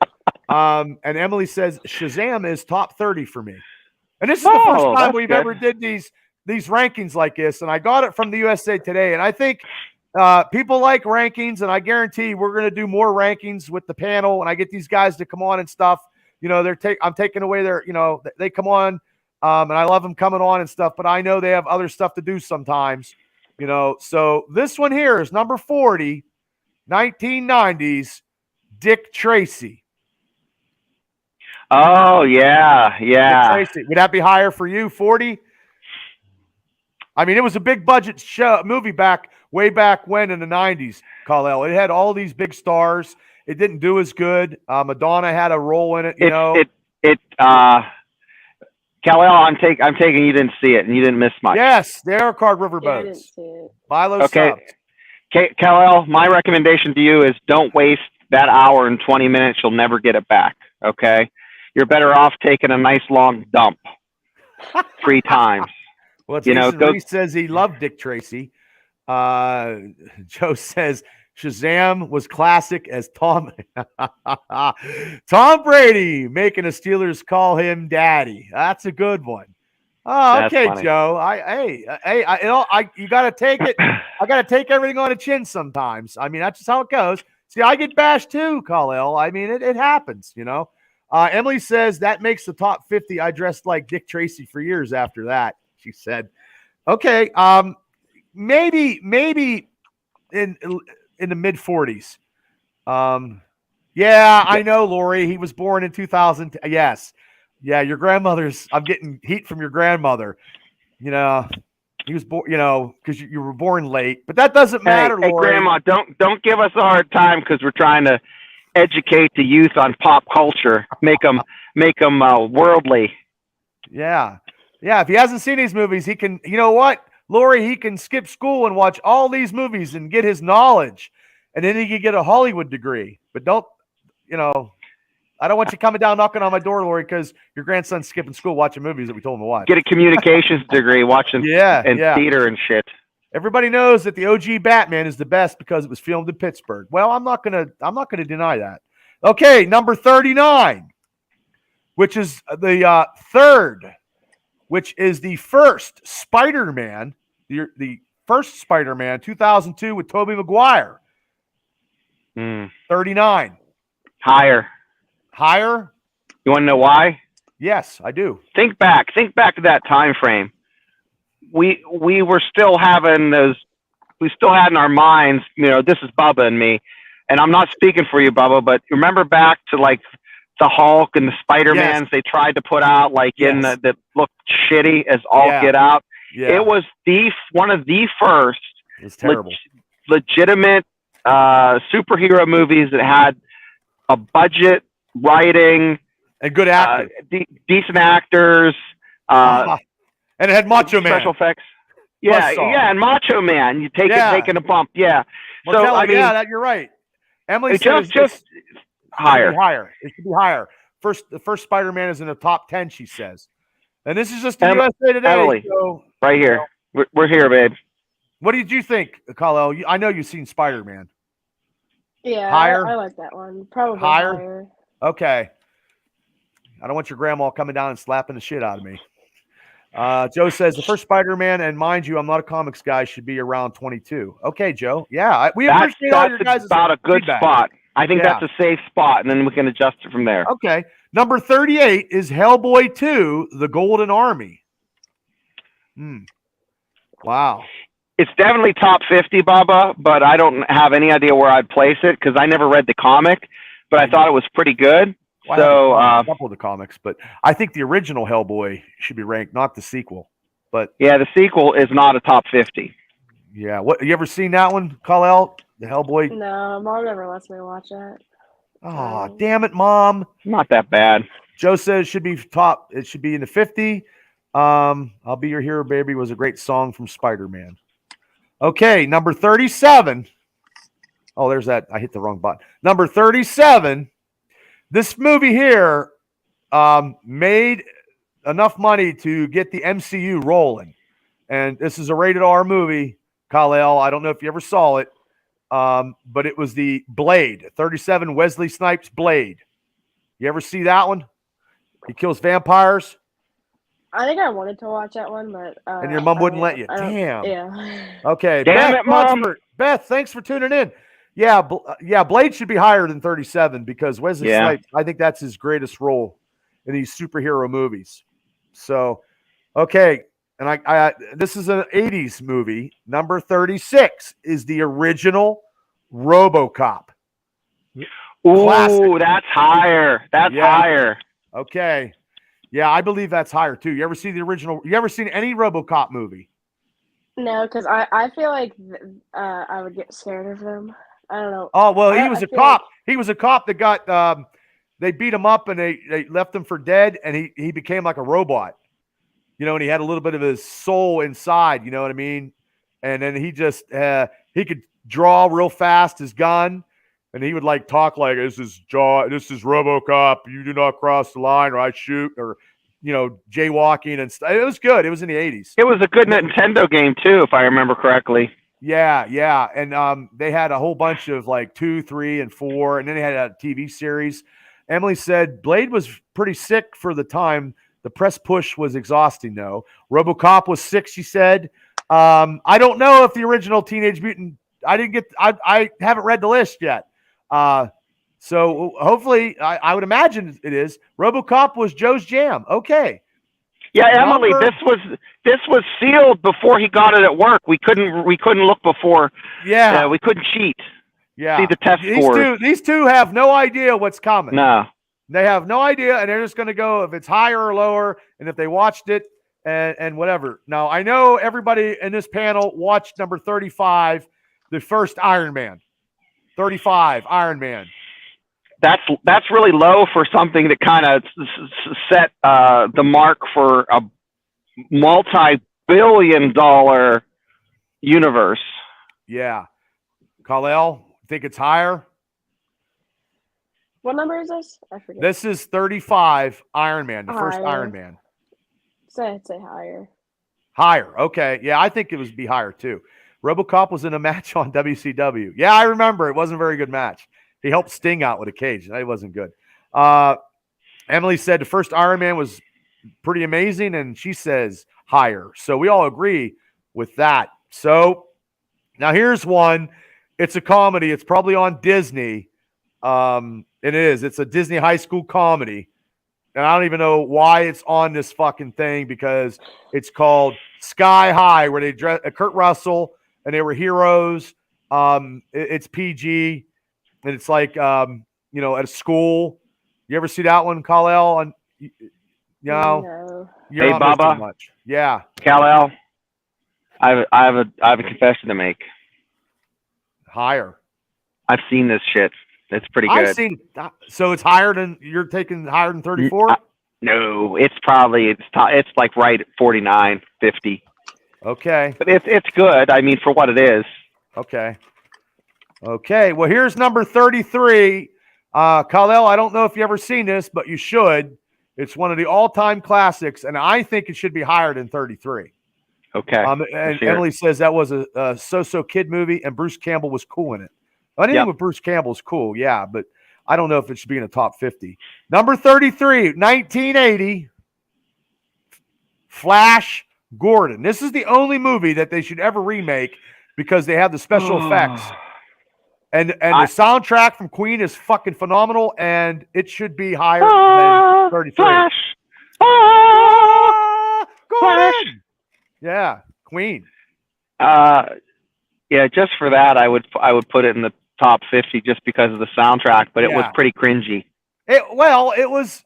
Speaker 1: And Emily says Shazam is top 30 for me. And this is the first time we've ever did these rankings like this. And I got it from the USA Today. And I think people like rankings, and I guarantee we're going to do more rankings with the panel. And I get these guys to come on and stuff. I'm taking away their, they come on. And I love them coming on and stuff, but I know they have other stuff to do sometimes, So this one here is number 40, 1990s, Dick Tracy.
Speaker 4: Oh, yeah.
Speaker 1: Dick Tracy. Would that be higher for you, 40? I mean, it was a big budget movie way back when in the 90s, Kal-El. It had all these big stars. It didn't do as good. Madonna had a role in it,
Speaker 4: Kal-El, I'm taking you didn't see it and you didn't miss much.
Speaker 1: Yes, they are Card River boats.
Speaker 3: I didn't see it.
Speaker 1: Buy those subs.
Speaker 4: Kal-El, my recommendation to you is don't waste that hour and 20 minutes. You'll never get it back. Okay, you're better off taking a nice long dump 3 times.
Speaker 1: Well, Reese says he loved Dick Tracy. Joe says Shazam was classic as Tom Brady making the Steelers call him daddy. That's a good one. Oh, okay, funny. Joe. You got to take it. I got to take everything on the chin sometimes. I mean, that's just how it goes. See, I get bashed too, Kal-El. I mean, it happens, Emily says that makes the top 50. I dressed like Dick Tracy for years after that, she said. Okay, maybe in the mid 40s. Yeah, I know, Lori. He was born in 2000. Yes. Yeah, your grandmother's. I'm getting heat from your grandmother. He was born. Because you were born late, but that doesn't matter, Lori.
Speaker 4: Hey, Grandma, don't give us a hard time because we're trying to educate the youth on pop culture. Make them worldly.
Speaker 1: Yeah. If he hasn't seen these movies, he can. You know what, Lori? He can skip school and watch all these movies and get his knowledge, and then he can get a Hollywood degree. But don't. I don't want you coming down knocking on my door, Lori, because your grandson's skipping school watching movies that we told him to watch.
Speaker 4: Get a communications degree watching theater and shit.
Speaker 1: Everybody knows that the OG Batman is the best because it was filmed in Pittsburgh. Well, I'm not gonna deny that. Okay, number 39, which is the third, which is the first Spider-Man, the first Spider-Man, 2002 with Tobey Maguire. 39.
Speaker 4: Higher.
Speaker 1: Higher?
Speaker 4: You want to know why?
Speaker 1: Yes, I do.
Speaker 4: Think back to that time frame. We were still having those. We still had in our minds, this is Bubba and me, and I'm not speaking for you, Bubba, but remember back to like the Hulk and the Spider-Mans they tried to put out in that looked shitty as all get out. Yeah. It was one of the first legitimate superhero movies that had a budget, writing,
Speaker 1: and good actors,
Speaker 4: decent actors,
Speaker 1: and it had Macho Man
Speaker 4: special effects. Yeah, and Macho Man. You taking a bump. Yeah.
Speaker 1: So you're right. Emily says
Speaker 4: just higher.
Speaker 1: It should be higher. The first Spider-Man is in the top 10. She says, and this is just the USA Today.
Speaker 4: Emily, right here. We're here, babe.
Speaker 1: What did you think, Kal-El? I know you've seen Spider-Man.
Speaker 3: Yeah,
Speaker 1: higher.
Speaker 3: I like that one. Probably higher.
Speaker 1: Okay. I don't want your grandma coming down and slapping the shit out of me. Joe says the first Spider-Man, and mind you, I'm not a comics guy, should be around 22. Okay, Joe. Yeah, we appreciate all your guys'
Speaker 4: about a good
Speaker 1: feedback.
Speaker 4: Spot. I think that's a safe spot, and then we can adjust it from there.
Speaker 1: Okay. Number 38 is Hellboy 2, The Golden Army. Wow.
Speaker 4: It's definitely top 50, Bubba, but I don't have any idea where I'd place it because I never read the comic, but I thought it was pretty good.
Speaker 1: Well, a couple of the comics, but I think the original Hellboy should be ranked, not the sequel. But
Speaker 4: yeah, the sequel is not a top 50.
Speaker 1: Yeah, you ever seen that one, Kal-El? The Hellboy?
Speaker 3: No, Mom never lets me watch that.
Speaker 1: Oh, damn it, Mom!
Speaker 4: Not that bad.
Speaker 1: Joe says it should be top. It should be in the 50. I'll Be Your Hero, Baby was a great song from Spider-Man. Okay, number 37. Oh, there's that. I hit the wrong button. Number 37. This movie here made enough money to get the MCU rolling. And this is a rated R movie, Kal-El. I don't know if you ever saw it, but it was the Blade, 37 Wesley Snipes Blade. You ever see that one? He kills vampires.
Speaker 3: I think I wanted to watch that one, but
Speaker 1: and your mom wouldn't let you. Damn.
Speaker 3: Yeah.
Speaker 1: Okay.
Speaker 4: Damn it, Mom.
Speaker 1: Beth, thanks for tuning in. Yeah, Blade should be higher than 37 because Wesley Snipes, I think that's his greatest role in these superhero movies. So, okay, and I this is an 80s movie. Number 36 is the original RoboCop.
Speaker 4: Ooh,
Speaker 1: classic.
Speaker 4: That's higher. That's higher.
Speaker 1: Okay. Yeah, I believe that's higher too. You ever see the original? You ever seen any RoboCop movie?
Speaker 3: No, because I feel like I would get scared of them. I don't know.
Speaker 1: Oh, well, he was a cop. He was a cop that got they beat him up and they left him for dead, and he became like a robot. And he had a little bit of his soul inside, you know what I mean? And then he just he could draw real fast his gun, and he would like talk like, this is RoboCop, you do not cross the line or I shoot, or jaywalking and stuff. It was good. It was in the 80s.
Speaker 4: It was a good Nintendo game too, if I remember correctly.
Speaker 1: Yeah. And they had a whole bunch of like 2, 3, and 4, and then they had a TV series. Emily said Blade was pretty sick for the time. The press push was exhausting, though. RoboCop was sick, she said. I don't know if the original Teenage Mutant. I haven't read the list yet. So hopefully, I would imagine it is. RoboCop was Joe's jam. Okay.
Speaker 4: Yeah, Emily, this was sealed before he got it at work. We couldn't look before.
Speaker 1: Yeah,
Speaker 4: we couldn't cheat.
Speaker 1: Yeah,
Speaker 4: see the test scores.
Speaker 1: These two have no idea what's coming.
Speaker 4: No,
Speaker 1: they have no idea, and they're just going to go if it's higher or lower, and if they watched it and whatever. Now I know everybody in this panel watched number 35, the first Iron Man. 35 Iron Man.
Speaker 4: That's really low for something that kind of set the mark for a multi-billion-dollar universe.
Speaker 1: Yeah. Kal-El, think it's higher?
Speaker 3: What number is this? I forget.
Speaker 1: This is 35 Iron Man, the first
Speaker 3: Higher.
Speaker 1: Iron Man.
Speaker 3: I'd say higher.
Speaker 1: Higher. Okay. Yeah, I think it was be higher too. RoboCop was in a match on WCW. Yeah, I remember. It wasn't a very good match. He helped Sting out with a cage. That wasn't good. Emily said the first Iron Man was pretty amazing, and she says higher. So we all agree with that. So now here's one. It's a comedy. It's probably on Disney. It is. It's a Disney high school comedy. And I don't even know why it's on this fucking thing, because it's called Sky High, where they dress Kurt Russell and they were heroes. It's PG, and it's like at a school. You ever see that one, Kal-El?
Speaker 3: No.
Speaker 4: Hey, Baba.
Speaker 1: Too much. Yeah,
Speaker 4: Kal-El, I have a confession to make.
Speaker 1: Higher.
Speaker 4: I've seen this shit. It's pretty good.
Speaker 1: I've seen. So it's higher than you're taking higher than 34.
Speaker 4: No, it's probably it's like right at 49, 50.
Speaker 1: Okay,
Speaker 4: but it's good. I mean, for what it is.
Speaker 1: Okay. Well, here's number 33. Kal-El, I don't know if you ever seen this, but you should. It's one of the all-time classics, and I think it should be higher than 33.
Speaker 4: Okay.
Speaker 1: And Emily says that was a So-So Kid movie, and Bruce Campbell was cool in it. Anything with Bruce Campbell is cool, yeah, but I don't know if it should be in the top 50. Number 33, 1980, Flash Gordon. This is the only movie that they should ever remake because they have the special effects. And the soundtrack from Queen is fucking phenomenal, and it should be higher than 33.
Speaker 4: Flash!
Speaker 1: Gordon! Yeah, Queen.
Speaker 4: Yeah, just for that, I would put it in the top 50 just because of the soundtrack, but it was pretty cringy.
Speaker 1: It was.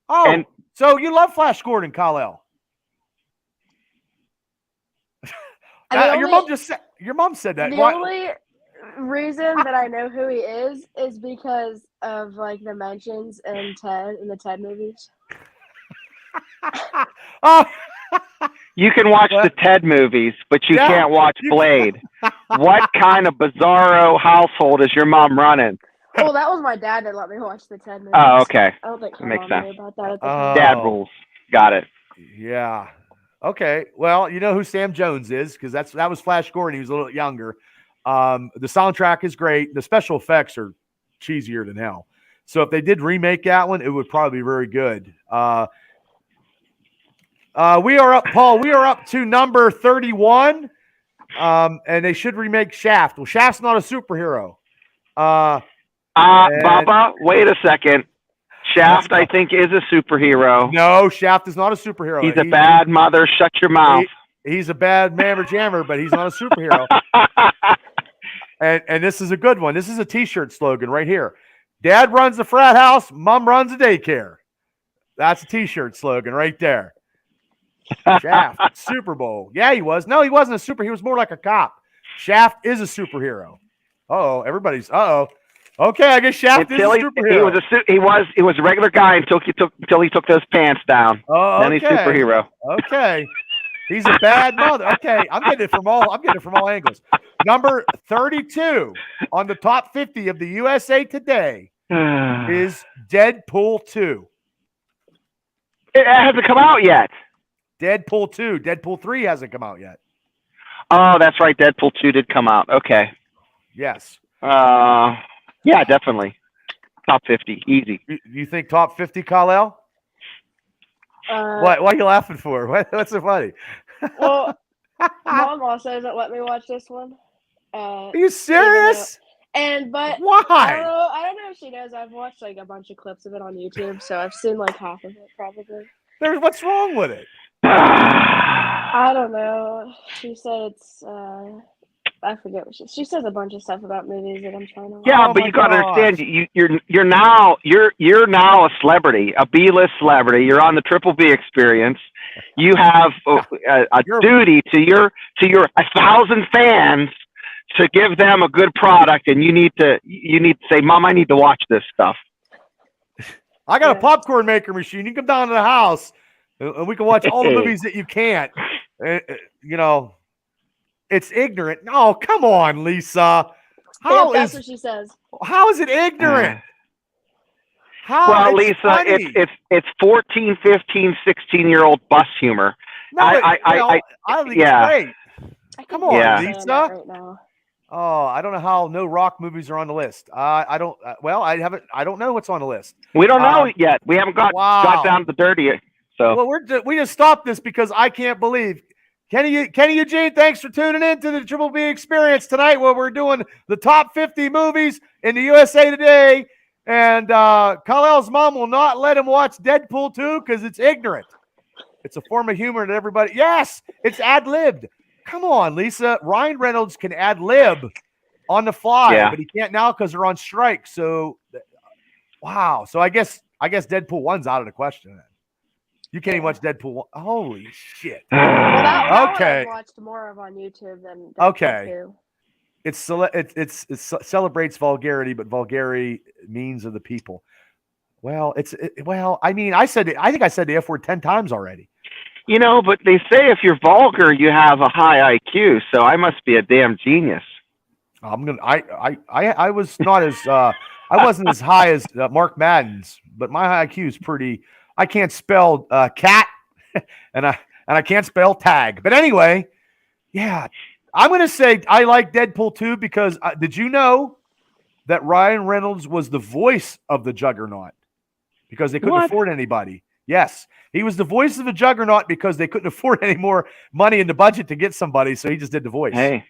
Speaker 1: Oh, so you love Flash Gordon, Kal-El? Your mom said that.
Speaker 3: The only reason that I know who he is because of like the mentions in the Ted movies.
Speaker 1: Oh.
Speaker 4: You can watch the Ted movies, but you can't watch Blade. What kind of bizarro household is your mom running?
Speaker 3: Well, that was my dad that let me watch the Ted movies.
Speaker 4: Oh, okay.
Speaker 3: I don't think
Speaker 4: that makes sense.
Speaker 3: About that at the time.
Speaker 4: Dad rules. Got it.
Speaker 1: Yeah. Okay. Well, you know who Sam Jones is because that was Flash Gordon. He was a little younger. The soundtrack is great. The special effects are cheesier than hell. So if they did remake that one, it would probably be very good. We are up, Paul. We are up to number 31, and they should remake Shaft. Well, Shaft's not a superhero.
Speaker 4: Baba, wait a second. Shaft, I think, is a superhero.
Speaker 1: No, Shaft is not a superhero.
Speaker 4: He's a bad mother. Shut your mouth.
Speaker 1: He's a bad mammer jammer, but he's not a superhero. and this is a good one. This is a T-shirt slogan right here. Dad runs the frat house. Mom runs the daycare. That's a T-shirt slogan right there. Shaft, Super Bowl. Yeah, he was. No, he wasn't a superhero. He was more like a cop. Shaft is a superhero. Everybody's. Okay, I guess Shaft is a superhero.
Speaker 4: He was a regular guy until he took those pants down. Then he's superhero.
Speaker 1: Okay, he's a bad mother. Okay, I'm getting it from all angles. Number 32 on the top 50 of the USA Today is Deadpool 2.
Speaker 4: It hasn't come out yet.
Speaker 1: Deadpool 2. Deadpool 3 hasn't come out yet.
Speaker 4: Oh, that's right. Deadpool 2 did come out. Okay.
Speaker 1: Yes.
Speaker 4: Yeah, definitely. Top 50. Easy.
Speaker 1: You think top 50, Kal-El? What are you laughing for? What's so funny?
Speaker 3: Well, Mom also doesn't let me watch this one.
Speaker 1: Are you serious?
Speaker 3: But
Speaker 1: why?
Speaker 3: I don't know if she knows. I've watched like a bunch of clips of it on YouTube, so I've seen like half of it probably.
Speaker 1: What's wrong with it?
Speaker 3: I don't know. She said it's I forget what she says a bunch of stuff about movies that I'm trying to watch.
Speaker 4: Yeah, but you gotta understand, you're now a celebrity, a B-list celebrity. You're on the Triple B Experience. You have a duty to your 1,000 fans to give them a good product, and you need to say, Mom, I need to watch this stuff.
Speaker 1: I got a popcorn maker machine. You can come down to the house, and we can watch all the movies that you can't. It's ignorant. No, come on, Lisa.
Speaker 3: That's what she says.
Speaker 1: How is it ignorant? How?
Speaker 4: Well,
Speaker 1: It's
Speaker 4: Lisa,
Speaker 1: funny.
Speaker 4: it's 14, 15, 16-year-old bus humor.
Speaker 1: No, I think it's great. Come on, Lisa.
Speaker 3: Right now.
Speaker 1: Oh, I don't know how no Rock movies are on the list. I don't. Well, I haven't. I don't know what's on the list.
Speaker 4: We don't know yet. We haven't got down to the dirty. So
Speaker 1: well, we just stopped this because I can't believe Kenny Eugene. Thanks for tuning in to the Triple B Experience tonight, where we're doing the top 50 movies in the USA Today. And Kal-El's mom will not let him watch Deadpool 2 because it's ignorant. It's a form of humor that everybody. Yes, it's ad-libbed. Come on, Lisa. Ryan Reynolds can ad-lib on the fly, but he can't now because they're on strike. So, wow. So I guess Deadpool 1's out of the question then. You can't even watch Deadpool 1. Holy shit.
Speaker 3: Well, that
Speaker 1: okay.
Speaker 3: I've watched more of on YouTube than
Speaker 1: Deadpool
Speaker 3: 2.
Speaker 1: It celebrates vulgarity, but vulgarity means of the people. Well, I think I said the F word 10 times already.
Speaker 4: You know, but they say if you're vulgar, you have a high IQ. So I must be a damn genius.
Speaker 1: I was not as I wasn't as high as Mark Madden's, but my IQ is pretty. I can't spell cat, and I can't spell tag. But anyway, yeah, I'm gonna say I like Deadpool 2 because did you know that Ryan Reynolds was the voice of the Juggernaut because they couldn't afford anybody? Yes, he was the voice of the Juggernaut because they couldn't afford any more money in the budget to get somebody, so he just did the voice.
Speaker 4: Hey,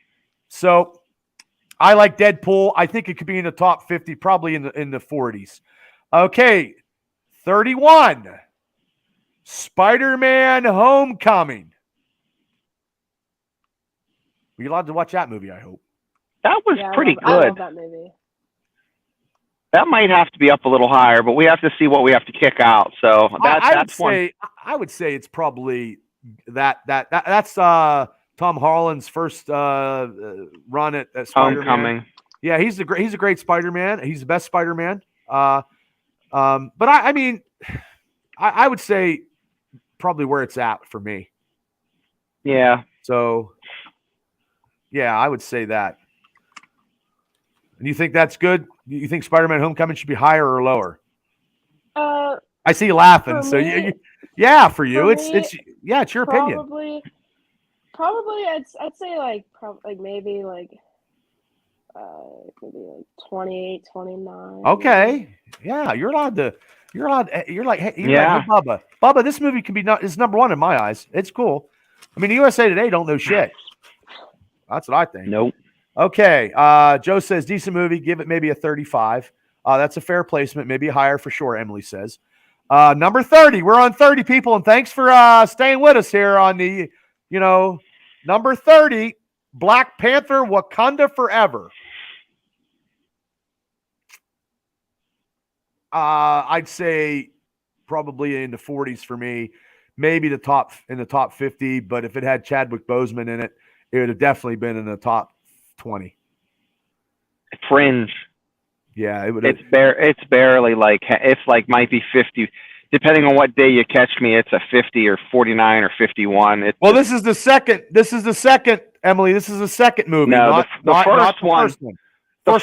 Speaker 1: so I like Deadpool. I think it could be in the top 50, probably in the 40s. Okay, 31. Spider-Man: Homecoming. Were you allowed to watch that movie? I hope.
Speaker 4: That was pretty good.
Speaker 3: I love that movie.
Speaker 4: That might have to be up a little higher, but we have to see what we have to kick out. So that's one.
Speaker 1: I would say it's probably that's Tom Holland's first run at Spider-Man.
Speaker 4: Homecoming.
Speaker 1: Yeah, he's a great Spider-Man. He's the best Spider-Man. But I mean, I would say probably where it's at for me.
Speaker 4: Yeah.
Speaker 1: So, yeah, I would say that. And you think that's good? You think Spider-Man: Homecoming should be higher or lower? I see you laughing. So for you, it's your opinion.
Speaker 3: Probably, I'd say maybe 28, 29.
Speaker 1: Okay, yeah, you're allowed. You're like, hey, Bubba, this movie can be is number one in my eyes. It's cool. I mean, the USA Today don't know shit. That's what I think.
Speaker 4: Nope.
Speaker 1: Okay. Joe says decent movie. Give it maybe a 35. That's a fair placement. Maybe higher for sure. Emily says. Number 30. We're on 30 people, and thanks for staying with us here on the, number 30. Black Panther: Wakanda Forever. I'd say probably in the 40s for me. Maybe in the top 50. But if it had Chadwick Boseman in it, it would have definitely been in the top 20.
Speaker 4: Fringe.
Speaker 1: Yeah, it would.
Speaker 4: It's barely might be 50, depending on what day you catch me. It's a 50 or 49 or 51.
Speaker 1: This is the second. Emily. This is the second movie.
Speaker 4: No, the first one. The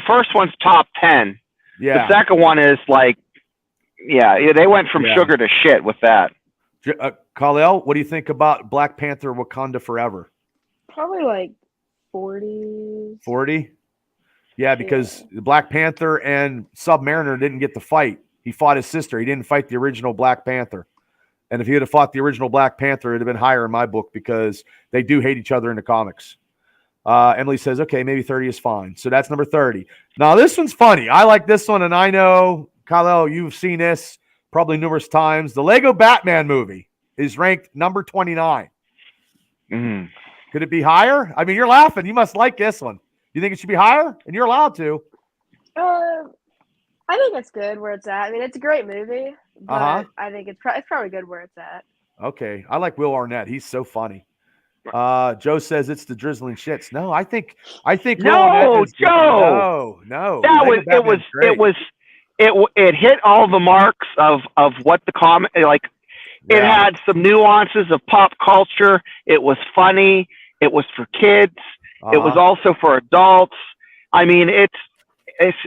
Speaker 4: first one's top 10.
Speaker 1: Yeah.
Speaker 4: The second one is they went from sugar to shit with that.
Speaker 1: Kal-El, what do you think about Black Panther: Wakanda Forever?
Speaker 3: Probably 40.
Speaker 1: 40? Yeah, because the Black Panther and Submariner didn't get to fight. He fought his sister. He didn't fight the original Black Panther. And if he would have fought the original Black Panther, it would have been higher in my book because they do hate each other in the comics. Emily says, okay, maybe 30 is fine. So that's number 30. Now, this one's funny. I like this one, and I know, Kal-El, you've seen this probably numerous times. The Lego Batman movie is ranked number 29.
Speaker 4: Mm-hmm.
Speaker 1: Could it be higher? I mean, you're laughing. You must like this one. You think it should be higher? And you're allowed to.
Speaker 3: I think it's good where it's at. I mean, it's a great movie, but I think it's probably good where it's at.
Speaker 1: Okay. I like Will Arnett. He's so funny. Joe says it's the drizzling shits. No, I think
Speaker 4: no, Joe.
Speaker 1: No.
Speaker 4: It hit all the marks of what the comic It had some nuances of pop culture. It was funny. It was for kids. It was also for adults. I mean, it's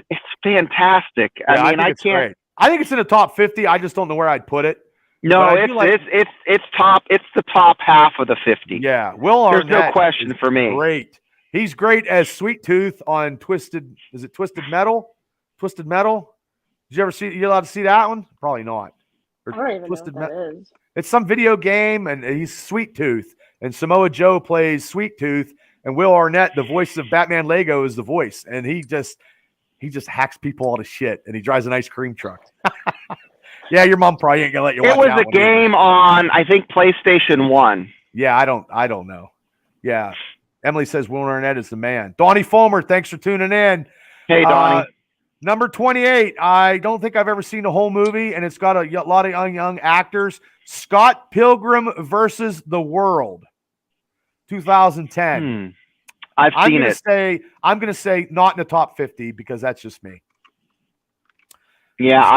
Speaker 4: fantastic.
Speaker 1: Yeah,
Speaker 4: I mean, I
Speaker 1: it's
Speaker 4: can't.
Speaker 1: great. I think it's in the top 50. I just don't know where I'd put it.
Speaker 4: No, it's top. It's the top half of the 50.
Speaker 1: Yeah, Will Arnett.
Speaker 4: There's no question for me.
Speaker 1: Great. He's great as Sweet Tooth on Twisted. Is it Twisted Metal? Twisted Metal. Did you ever see? You allowed to see that one? Probably not.
Speaker 3: I don't even know what that is.
Speaker 1: It's some video game, and he's Sweet Tooth, and Samoa Joe plays Sweet Tooth, and Will Arnett, the voice of Batman Lego, is the voice, and he just hacks people all to shit, and he drives an ice cream truck. Yeah, your mom probably ain't gonna let you watch
Speaker 4: it. It was a game on, I think, PlayStation 1.
Speaker 1: Yeah, I don't know. Yeah. Emily says Will Arnett is the man. Donnie Fulmer, thanks for tuning in.
Speaker 4: Hey, Donnie.
Speaker 1: Number 28. I don't think I've ever seen the whole movie, and it's got a lot of young actors. Scott Pilgrim versus the World, 2010.
Speaker 4: I've seen it.
Speaker 1: I'm going to say not in the top 50 because that's just me.
Speaker 4: Yeah, so,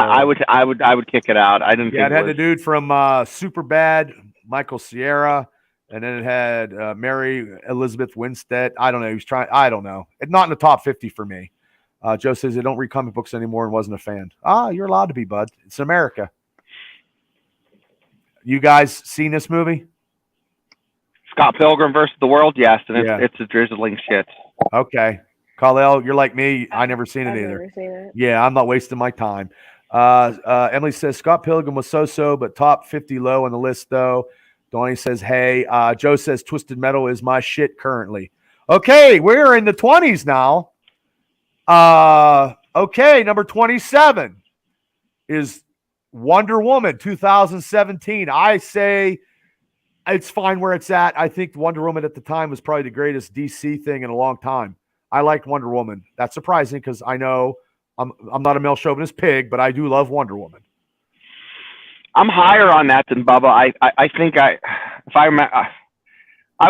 Speaker 4: I would kick it out. I didn't.
Speaker 1: Yeah, it had the dude from Superbad, Michael Cera. And then it had Mary Elizabeth Winstead. I don't know. He was trying. I don't know. It's not in the top 50 for me. Joe says they don't read comic books anymore and wasn't a fan. You're allowed to be, bud. It's America. You guys seen this movie?
Speaker 4: Scott Pilgrim versus the World, yes, and it's a drizzling shit.
Speaker 1: Okay. Khalil, you're like me. I never seen it either.
Speaker 3: Never seen it.
Speaker 1: Yeah, I'm not wasting my time. Emily says Scott Pilgrim was so, but top 50 low on the list, though. Donnie says, hey. Joe says Twisted Metal is my shit currently. Okay, we're in the 20s now. Okay, number 27 is Wonder Woman 2017. I say it's fine where it's at. I think Wonder Woman at the time was probably the greatest DC thing in a long time. I liked Wonder Woman. That's surprising because I know I'm not a male chauvinist pig, but I do love Wonder Woman.
Speaker 4: I'm higher on that than Bubba. I think I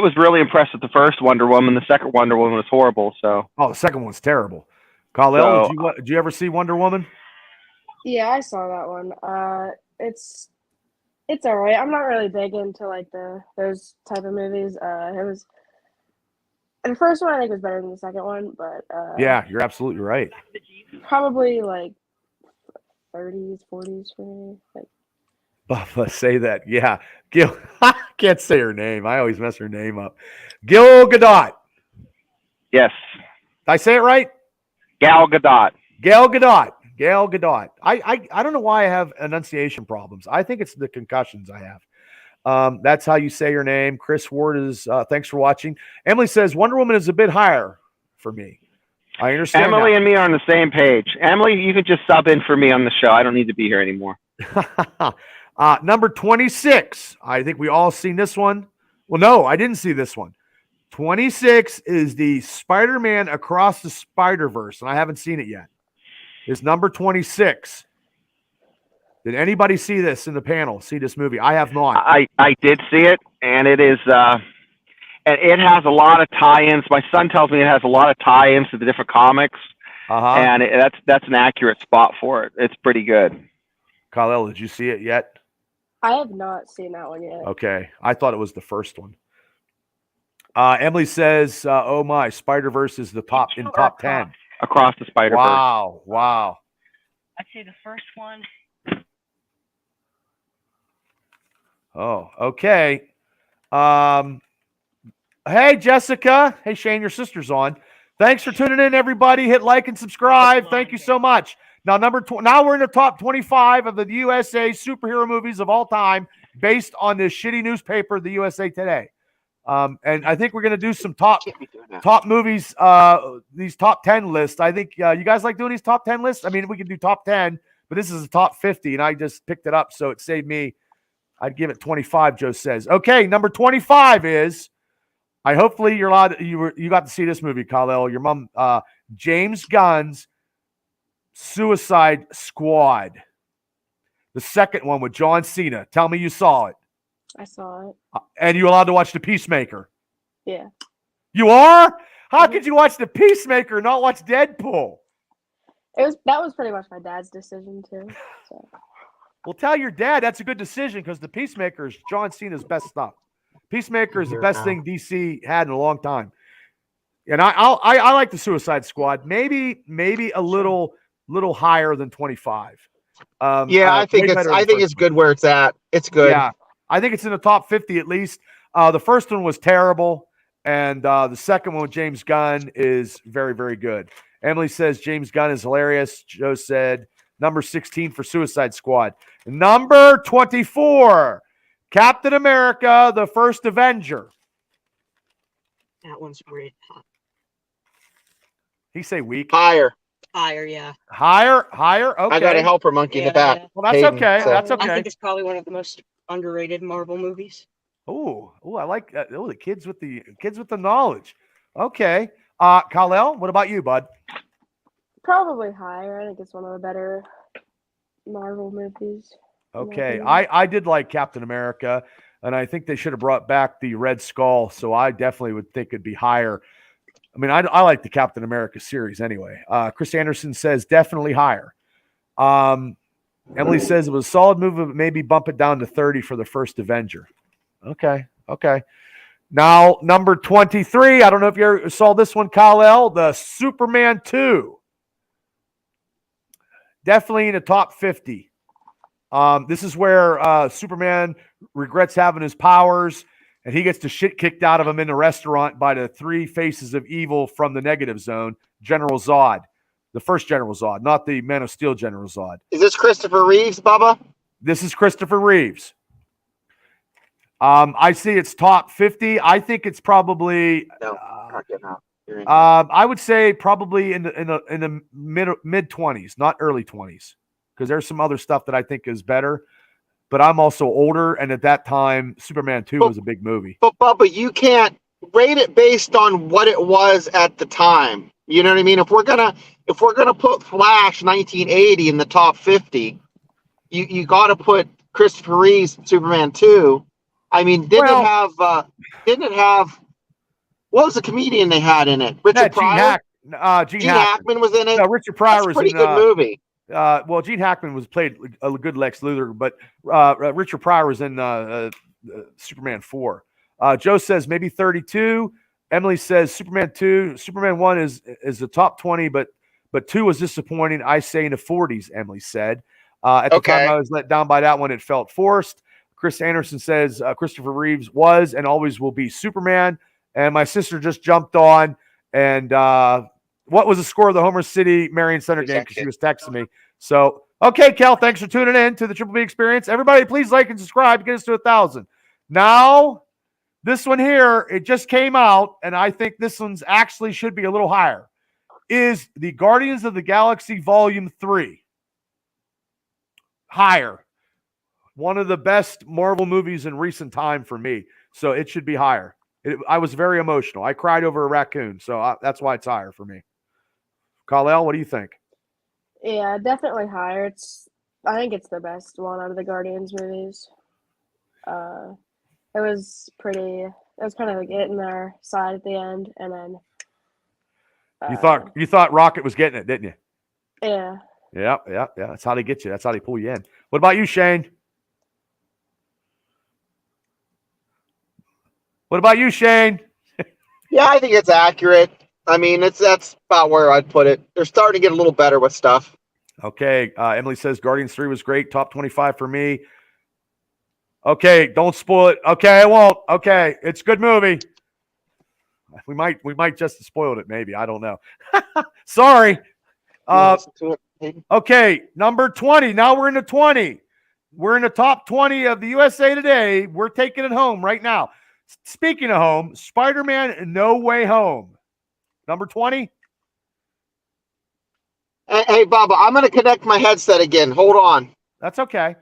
Speaker 4: was really impressed with the first Wonder Woman. The second Wonder Woman was horrible. So
Speaker 1: the second one's terrible. Khalil, did you ever see Wonder Woman?
Speaker 3: Yeah, I saw that one. It's all right. I'm not really big into like those type of movies. The first one I think was better than the second one, but
Speaker 1: yeah, you're absolutely right.
Speaker 3: Probably like 30s, 40s for me. Like,
Speaker 1: Bubba, say that. Yeah. Gil, I can't say her name. I always mess her name up. Gal Gadot.
Speaker 4: Yes.
Speaker 1: Did I say it right?
Speaker 4: Gal Gadot.
Speaker 1: Gal Gadot. Gal Gadot. I don't know why I have enunciation problems. I think it's the concussions I have. That's how you say your name. Chris Ward is, thanks for watching. Emily says Wonder Woman is a bit higher for me. I understand.
Speaker 4: Emily and me are on the same page. Emily, you can just sub in for me on the show. I don't need to be here anymore.
Speaker 1: Number 26. I think we all seen this one. Well, no, I didn't see this one. 26 is the Spider-Man Across the Spider-Verse, and I haven't seen it yet. It's number 26. Did anybody see this in the panel? See this movie? I have not.
Speaker 4: I did see it, and it is it has a lot of tie-ins. My son tells me it has a lot of tie-ins to the different comics, and that's an accurate spot for it. It's pretty good.
Speaker 1: Khalil, did you see it yet?
Speaker 3: I have not seen that one yet.
Speaker 1: Okay. I thought it was the first one. Emily says, oh my, Spider-Verse is the top 10.
Speaker 4: Across the Spider-Verse.
Speaker 1: Wow.
Speaker 5: I'd say the first one.
Speaker 1: Oh, okay. Hey, Jessica. Hey, Shane, your sister's on. Thanks for tuning in, everybody. Hit like and subscribe. Thank you so much. Now, now we're in the top 25 of the USA superhero movies of all time based on this shitty newspaper, the USA Today. And I think we're going to do some top movies, these top 10 lists. I think you guys like doing these top 10 lists? I mean, we can do top 10, but this is a top 50, and I just picked it up, so it saved me. I'd give it 25, Joe says. Okay, number 25 is, hopefully you're allowed, you got to see this movie, Khalil. Your mom, James Gunn's Suicide Squad. The second one with John Cena. Tell me you saw it.
Speaker 3: I saw it.
Speaker 1: And you allowed to watch The Peacemaker?
Speaker 3: Yeah.
Speaker 1: You are? How could you watch The Peacemaker and not watch Deadpool?
Speaker 3: That was pretty much my dad's decision too. So.
Speaker 1: Well, tell your dad that's a good decision because The Peacemaker is John Cena's best stuff. Peacemaker is the best thing DC had in a long time. And I like the Suicide Squad. Maybe a little higher than 25.
Speaker 2: I think it's good where it's at. It's good.
Speaker 1: Yeah, I think it's in the top 50 at least. The first one was terrible, and the second one with James Gunn is very, very good. Emily says James Gunn is hilarious. Joe said number 16 for Suicide Squad. Number 24, Captain America, the First Avenger.
Speaker 5: That one's great.
Speaker 1: He say weak?
Speaker 2: Higher,
Speaker 5: Yeah.
Speaker 1: Higher. Okay.
Speaker 2: I got a helper monkey in the back.
Speaker 5: Yeah.
Speaker 1: Well, that's okay.
Speaker 2: So.
Speaker 1: That's okay.
Speaker 5: I think it's probably one of the most underrated Marvel movies.
Speaker 1: Oh, I like the kids with the knowledge. Okay. Kal-El, what about you, bud?
Speaker 3: Probably higher. I think it's one of the better Marvel movies.
Speaker 1: Okay. I did like Captain America, and I think they should have brought back the Red Skull, so I definitely would think it'd be higher. I mean, I like the Captain America series anyway. Chris Anderson says definitely higher. Emily says it was a solid move, but maybe bump it down to 30 for the First Avenger. Okay. Now, number 23. I don't know if you ever saw this one, Kal-El, the Superman 2. Definitely in the top 50. This is where Superman regrets having his powers, and he gets the shit kicked out of him in the restaurant by the three faces of evil from the negative zone, General Zod. The first General Zod, not the Man of Steel General Zod.
Speaker 2: Is this Christopher Reeves, Bubba?
Speaker 1: This is Christopher Reeves. I see it's top 50. I think it's probably I would say probably in the mid 20s, not early 20s, because there's some other stuff that I think is better. But I'm also older, and at that time, Superman 2 was a big movie.
Speaker 2: But Bubba, you can't rate it based on what it was at the time. You know what I mean? If we're gonna put Flash 1980 in the top 50, you got to put Christopher Reeves Superman 2. I mean, didn't it have what was the comedian they had in it? Richard Pryor.
Speaker 1: Gene
Speaker 2: Hackman was in it.
Speaker 1: No, Richard Pryor was
Speaker 2: in a pretty good movie.
Speaker 1: Well, Gene Hackman played a good Lex Luthor, but Richard Pryor was in Superman 4. Joe says maybe 32. Emily says Superman 2. Superman 1 is the top 20, but 2 was disappointing. I say in the 40s, Emily said. At the time I was let down by that one, it felt forced. Chris Anderson says Christopher Reeves was and always will be Superman. And my sister just jumped on. And what was the score of the Homer City Marion Center game? Because she was texting me. So, okay, Kel, thanks for tuning in to the Triple B Experience. Everybody, please like and subscribe. Get us to 1,000. Now, this one here, it just came out, and I think this one's actually should be a little higher, is the Guardians of the Galaxy Volume 3. Higher. One of the best Marvel movies in recent time for me. So it should be higher. I was very emotional. I cried over a raccoon. So that's why it's higher for me. Kal-El, what do you think?
Speaker 3: Yeah, definitely higher. I think it's the best one out of the Guardians movies. It was kind of like getting their side at the end, and then
Speaker 1: you thought Rocket was getting it, didn't you?
Speaker 3: Yeah.
Speaker 1: Yeah. That's how they get you. That's how they pull you in. What about you, Shane? What about you, Shane?
Speaker 2: Yeah, I think it's accurate. I mean, that's about where I'd put it. They're starting to get a little better with stuff.
Speaker 1: Okay. Emily says Guardians 3 was great. Top 25 for me. Okay, don't spoil it. Okay, I won't. Okay, it's a good movie. We might just have spoiled it, maybe. I don't know. Sorry. Okay, number 20. Now we're in the 20. We're in the top 20 of the USA Today. We're taking it home right now. Speaking of home, Spider-Man No Way Home. Number 20.
Speaker 2: Hey, Bubba, I'm going to connect my headset again. Hold on.
Speaker 1: That's okay.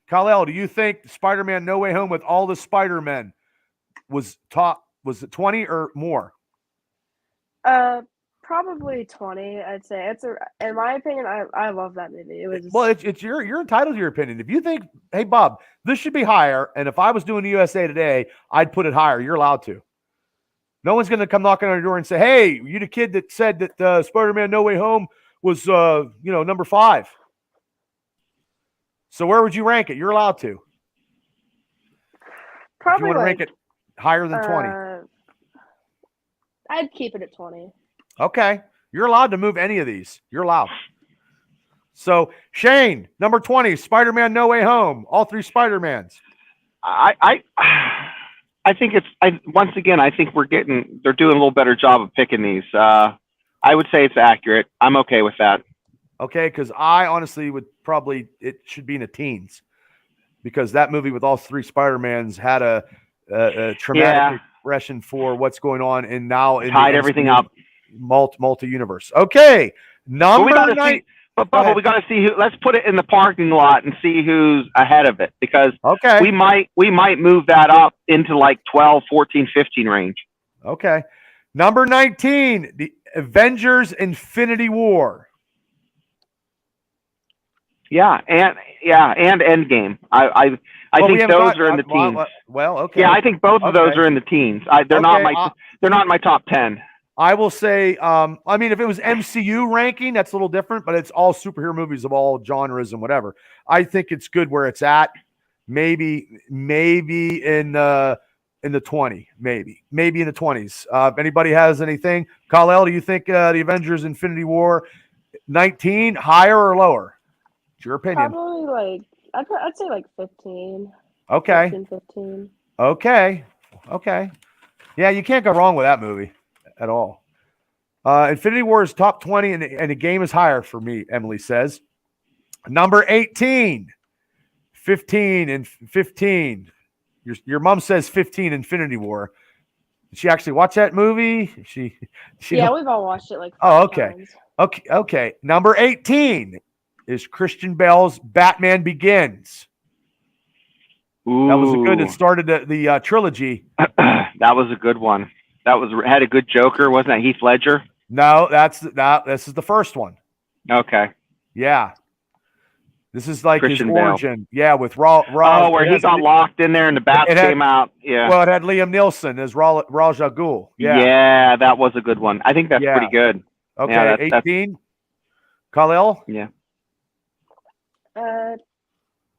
Speaker 1: Kal-El, do you think Spider-Man No Way Home with all the Spider-Men was it 20 or more?
Speaker 3: Probably 20, I'd say. In my opinion, I love that movie. It was
Speaker 1: it's you're entitled to your opinion. If you think, hey Bob, this should be higher, and if I was doing the USA Today, I'd put it higher. You're allowed to. No one's going to come knocking on your door and say, "Hey, you the kid that said that Spider-Man No Way Home was number 5." So where would you rank it? You're allowed to.
Speaker 3: Probably
Speaker 1: you want to rank it higher than 20.
Speaker 3: I'd keep it at 20.
Speaker 1: Okay. You're allowed to move any of these. You're allowed. So, Shane, number 20, Spider-Man No Way Home. All 3 Spider-Mans.
Speaker 4: I think once again, I think they're doing a little better job of picking these. I would say it's accurate. I'm okay with that.
Speaker 1: Okay, because I honestly would it should be in the teens, because that movie with all 3 Spider-Mans had a traumatic expression for what's going on, and now
Speaker 4: tied everything up,
Speaker 1: multi-universe. Okay, number 9.
Speaker 4: But Bubba, we got to see who. Let's put it in the parking lot and see who's ahead of it, because we might move that up into like 12, 14, 15 range.
Speaker 1: Okay, number 19, the Avengers: Infinity War.
Speaker 4: Yeah, and Endgame. I think those are in the teens.
Speaker 1: Well, okay.
Speaker 4: Yeah, I think both of those are in the teens. They're not in my top 10.
Speaker 1: I will say, I mean, if it was MCU ranking, that's a little different, but it's all superhero movies of all genres and whatever. I think it's good where it's at. Maybe in the 20, maybe in the 20s. If anybody has anything, Kal-El, do you think the Avengers: Infinity War 19 higher or lower? It's your opinion.
Speaker 3: Probably like I'd say like 15.
Speaker 1: Okay.
Speaker 3: 15.
Speaker 1: Okay. Yeah, you can't go wrong with that movie at all. Infinity War is top 20, and the game is higher for me, Emily says. Number 18, 15 and 15. Your mom says 15, Infinity War. Did she actually watch that movie?
Speaker 3: Yeah, we've all watched it like 5 times.
Speaker 1: Okay. Number 18 is Christian Bale's Batman Begins.
Speaker 4: Ooh.
Speaker 1: That was good. It started the trilogy.
Speaker 4: That was a good one. Had a good Joker, wasn't that Heath Ledger?
Speaker 1: No, this is the first one.
Speaker 4: Okay.
Speaker 1: Yeah. This is like
Speaker 4: Christian
Speaker 1: his
Speaker 4: Bale.
Speaker 1: origin. Yeah, with Raw.
Speaker 4: Where he got locked in there and the bats came out. Yeah.
Speaker 1: Well, it had Liam Neeson as Ra's al Ghul. Yeah.
Speaker 4: Yeah, that was a good one. I think that's pretty good.
Speaker 1: Okay,
Speaker 4: yeah,
Speaker 1: 18. Kal-El?
Speaker 4: Yeah.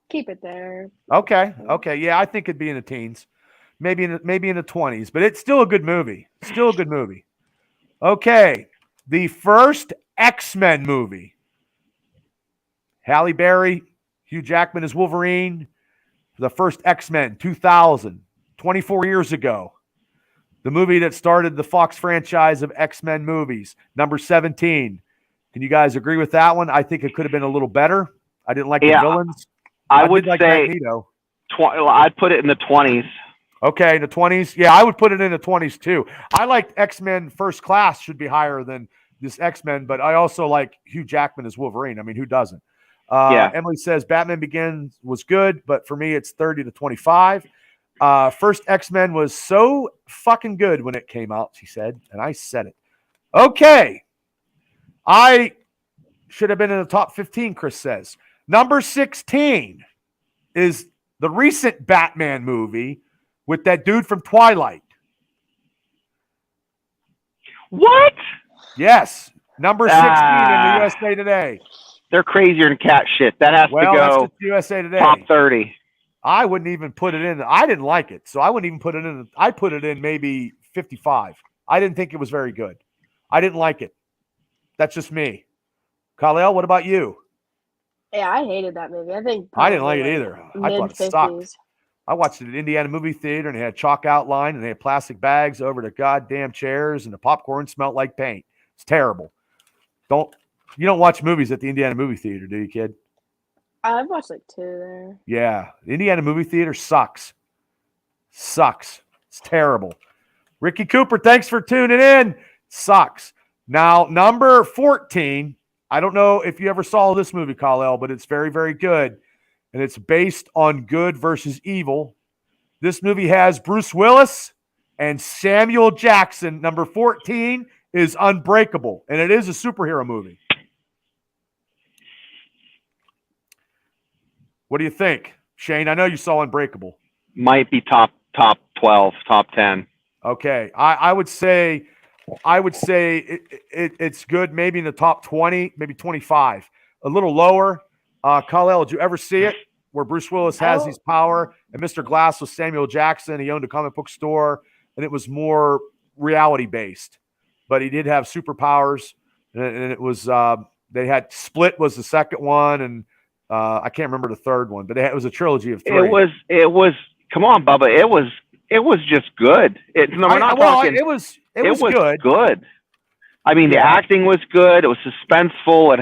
Speaker 3: Keep it there.
Speaker 1: Okay. Yeah, I think it'd be in the teens. Maybe in the 20s, but it's still a good movie. Okay. The first X-Men movie. Halle Berry, Hugh Jackman as Wolverine. The first X-Men, 2000, 24 years ago. The movie that started the Fox franchise of X-Men movies. Number 17. Can you guys agree with that one? I think it could have been a little better. I didn't like the villains.
Speaker 4: I would
Speaker 1: like
Speaker 4: say
Speaker 1: Magneto.
Speaker 4: I'd put it in the 20s.
Speaker 1: Okay, in the 20s. Yeah, I would put it in the 20s too. I like X-Men First Class should be higher than this X-Men, but I also like Hugh Jackman as Wolverine. I mean, who doesn't? Emily says Batman Begins was good, but for me, it's 30 to 25. First X-Men was so fucking good when it came out, she said, and I said it. Okay. I should have been in the top 15, Chris says. Number 16 is the recent Batman movie with that dude from Twilight.
Speaker 4: What?
Speaker 1: Yes. Number 16 in the USA Today.
Speaker 4: They're crazier than cat shit. That has to go
Speaker 1: that's USA Today.
Speaker 4: Top 30.
Speaker 1: I wouldn't even put it in. I didn't like it, so I wouldn't even put it in. I put it in maybe 55. I didn't think it was very good. I didn't like it. That's just me. Kal-El, what about you?
Speaker 3: Yeah, I hated that movie. I
Speaker 1: didn't like it either. I thought it sucked. I watched it at Indiana Movie Theater, and they had chalk outline, and they had plastic bags over the goddamn chairs, and the popcorn smelled like paint. It's terrible. You don't watch movies at the Indiana Movie Theater, do you, kid?
Speaker 3: I've watched like 2 there.
Speaker 1: Yeah, the Indiana Movie Theater sucks. It's terrible. Ricky Cooper, thanks for tuning in. Sucks. Now, number 14, I don't know if you ever saw this movie, Kal-El, but it's very, very good. And it's based on good versus evil. This movie has Bruce Willis and Samuel Jackson. Number 14 is Unbreakable, and it is a superhero movie. What do you think, Shane? I know you saw Unbreakable.
Speaker 4: Might be top 12, top 10.
Speaker 1: Okay, I would say it's good. Maybe in the top 20, maybe 25. A little lower. Kal-El, did you ever see it? Where Bruce Willis has his power, and Mr. Glass was Samuel Jackson. He owned a comic book store, and it was more reality based, but he did have superpowers, and it was they had Split was the second one, and I can't remember the third one, but it was a trilogy of 3.
Speaker 4: It was. Come on, Bubba. It was just good. It was good. I mean, the acting was good. It was suspenseful. It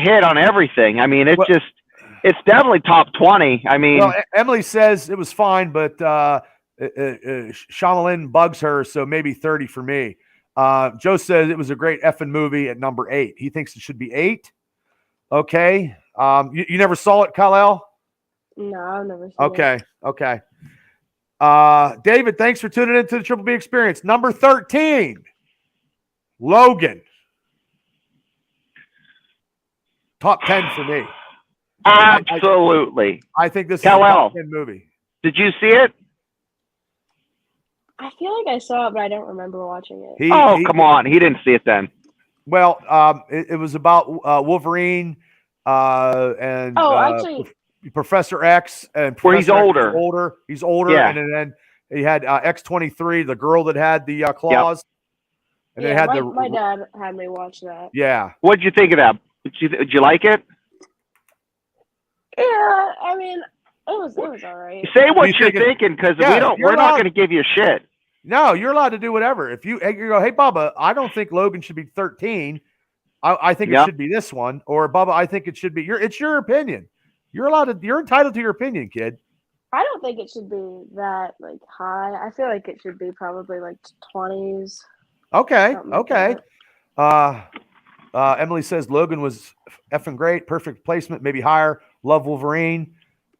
Speaker 4: hit on everything. I mean, it's definitely top 20. I mean,
Speaker 1: Emily says it was fine, but Shyamalan bugs her, so maybe 30 for me. Joe says it was a great effing movie at number 8. He thinks it should be 8. Okay. You never saw it, Kal-El?
Speaker 3: No, I've never seen it.
Speaker 1: Okay. David, thanks for tuning into the Triple B Experience. Number 13, Logan. Top 10 for me.
Speaker 4: Absolutely.
Speaker 1: I think this is a top 10 movie.
Speaker 4: Did you see it?
Speaker 3: I feel like I saw it, but I don't remember watching it.
Speaker 4: Come on. He didn't see it then.
Speaker 1: Well, it was about Wolverine and
Speaker 3: actually,
Speaker 1: Professor X, and
Speaker 4: where he's older.
Speaker 1: He's older,
Speaker 4: yeah.
Speaker 1: and then he had X-23, the girl that had the claws. Yep. And they had
Speaker 3: my dad had me watch that.
Speaker 1: Yeah.
Speaker 4: What'd you think of that? Did you like it?
Speaker 3: Yeah, I mean, it was all right.
Speaker 4: Say what you're thinking, because we're not going to give you shit.
Speaker 1: No, you're allowed to do whatever. If you go, hey, Bubba, I don't think Logan should be 13. I think it should be this one. Or Bubba, I think it should be it's your opinion. You're entitled to your opinion, kid.
Speaker 3: I don't think it should be that high. I feel like it should be probably 20s.
Speaker 1: Okay. Emily says Logan was effing great. Perfect placement, maybe higher. Love Wolverine.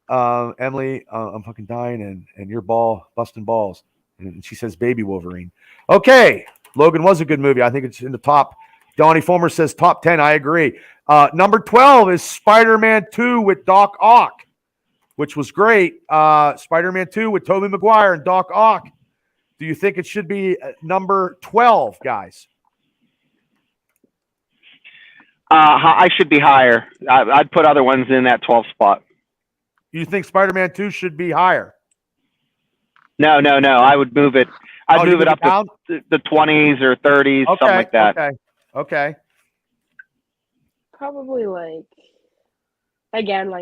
Speaker 1: Emily, I'm fucking dying, and your ball busting balls. And she says baby Wolverine. Okay. Logan was a good movie. I think it's in the top. Donnie Fulmer says top 10. I agree. Number 12 is Spider-Man 2 with Doc Ock, which was great. Spider-Man 2 with Tobey Maguire and Doc Ock. Do you think it should be number 12, guys?
Speaker 4: I should be higher. I'd put other ones in that 12 spot.
Speaker 1: You think Spider-Man 2 should be higher?
Speaker 4: No. I would move it. I'd move it up to the 20s or 30s, something like that.
Speaker 1: Okay.
Speaker 3: Probably again,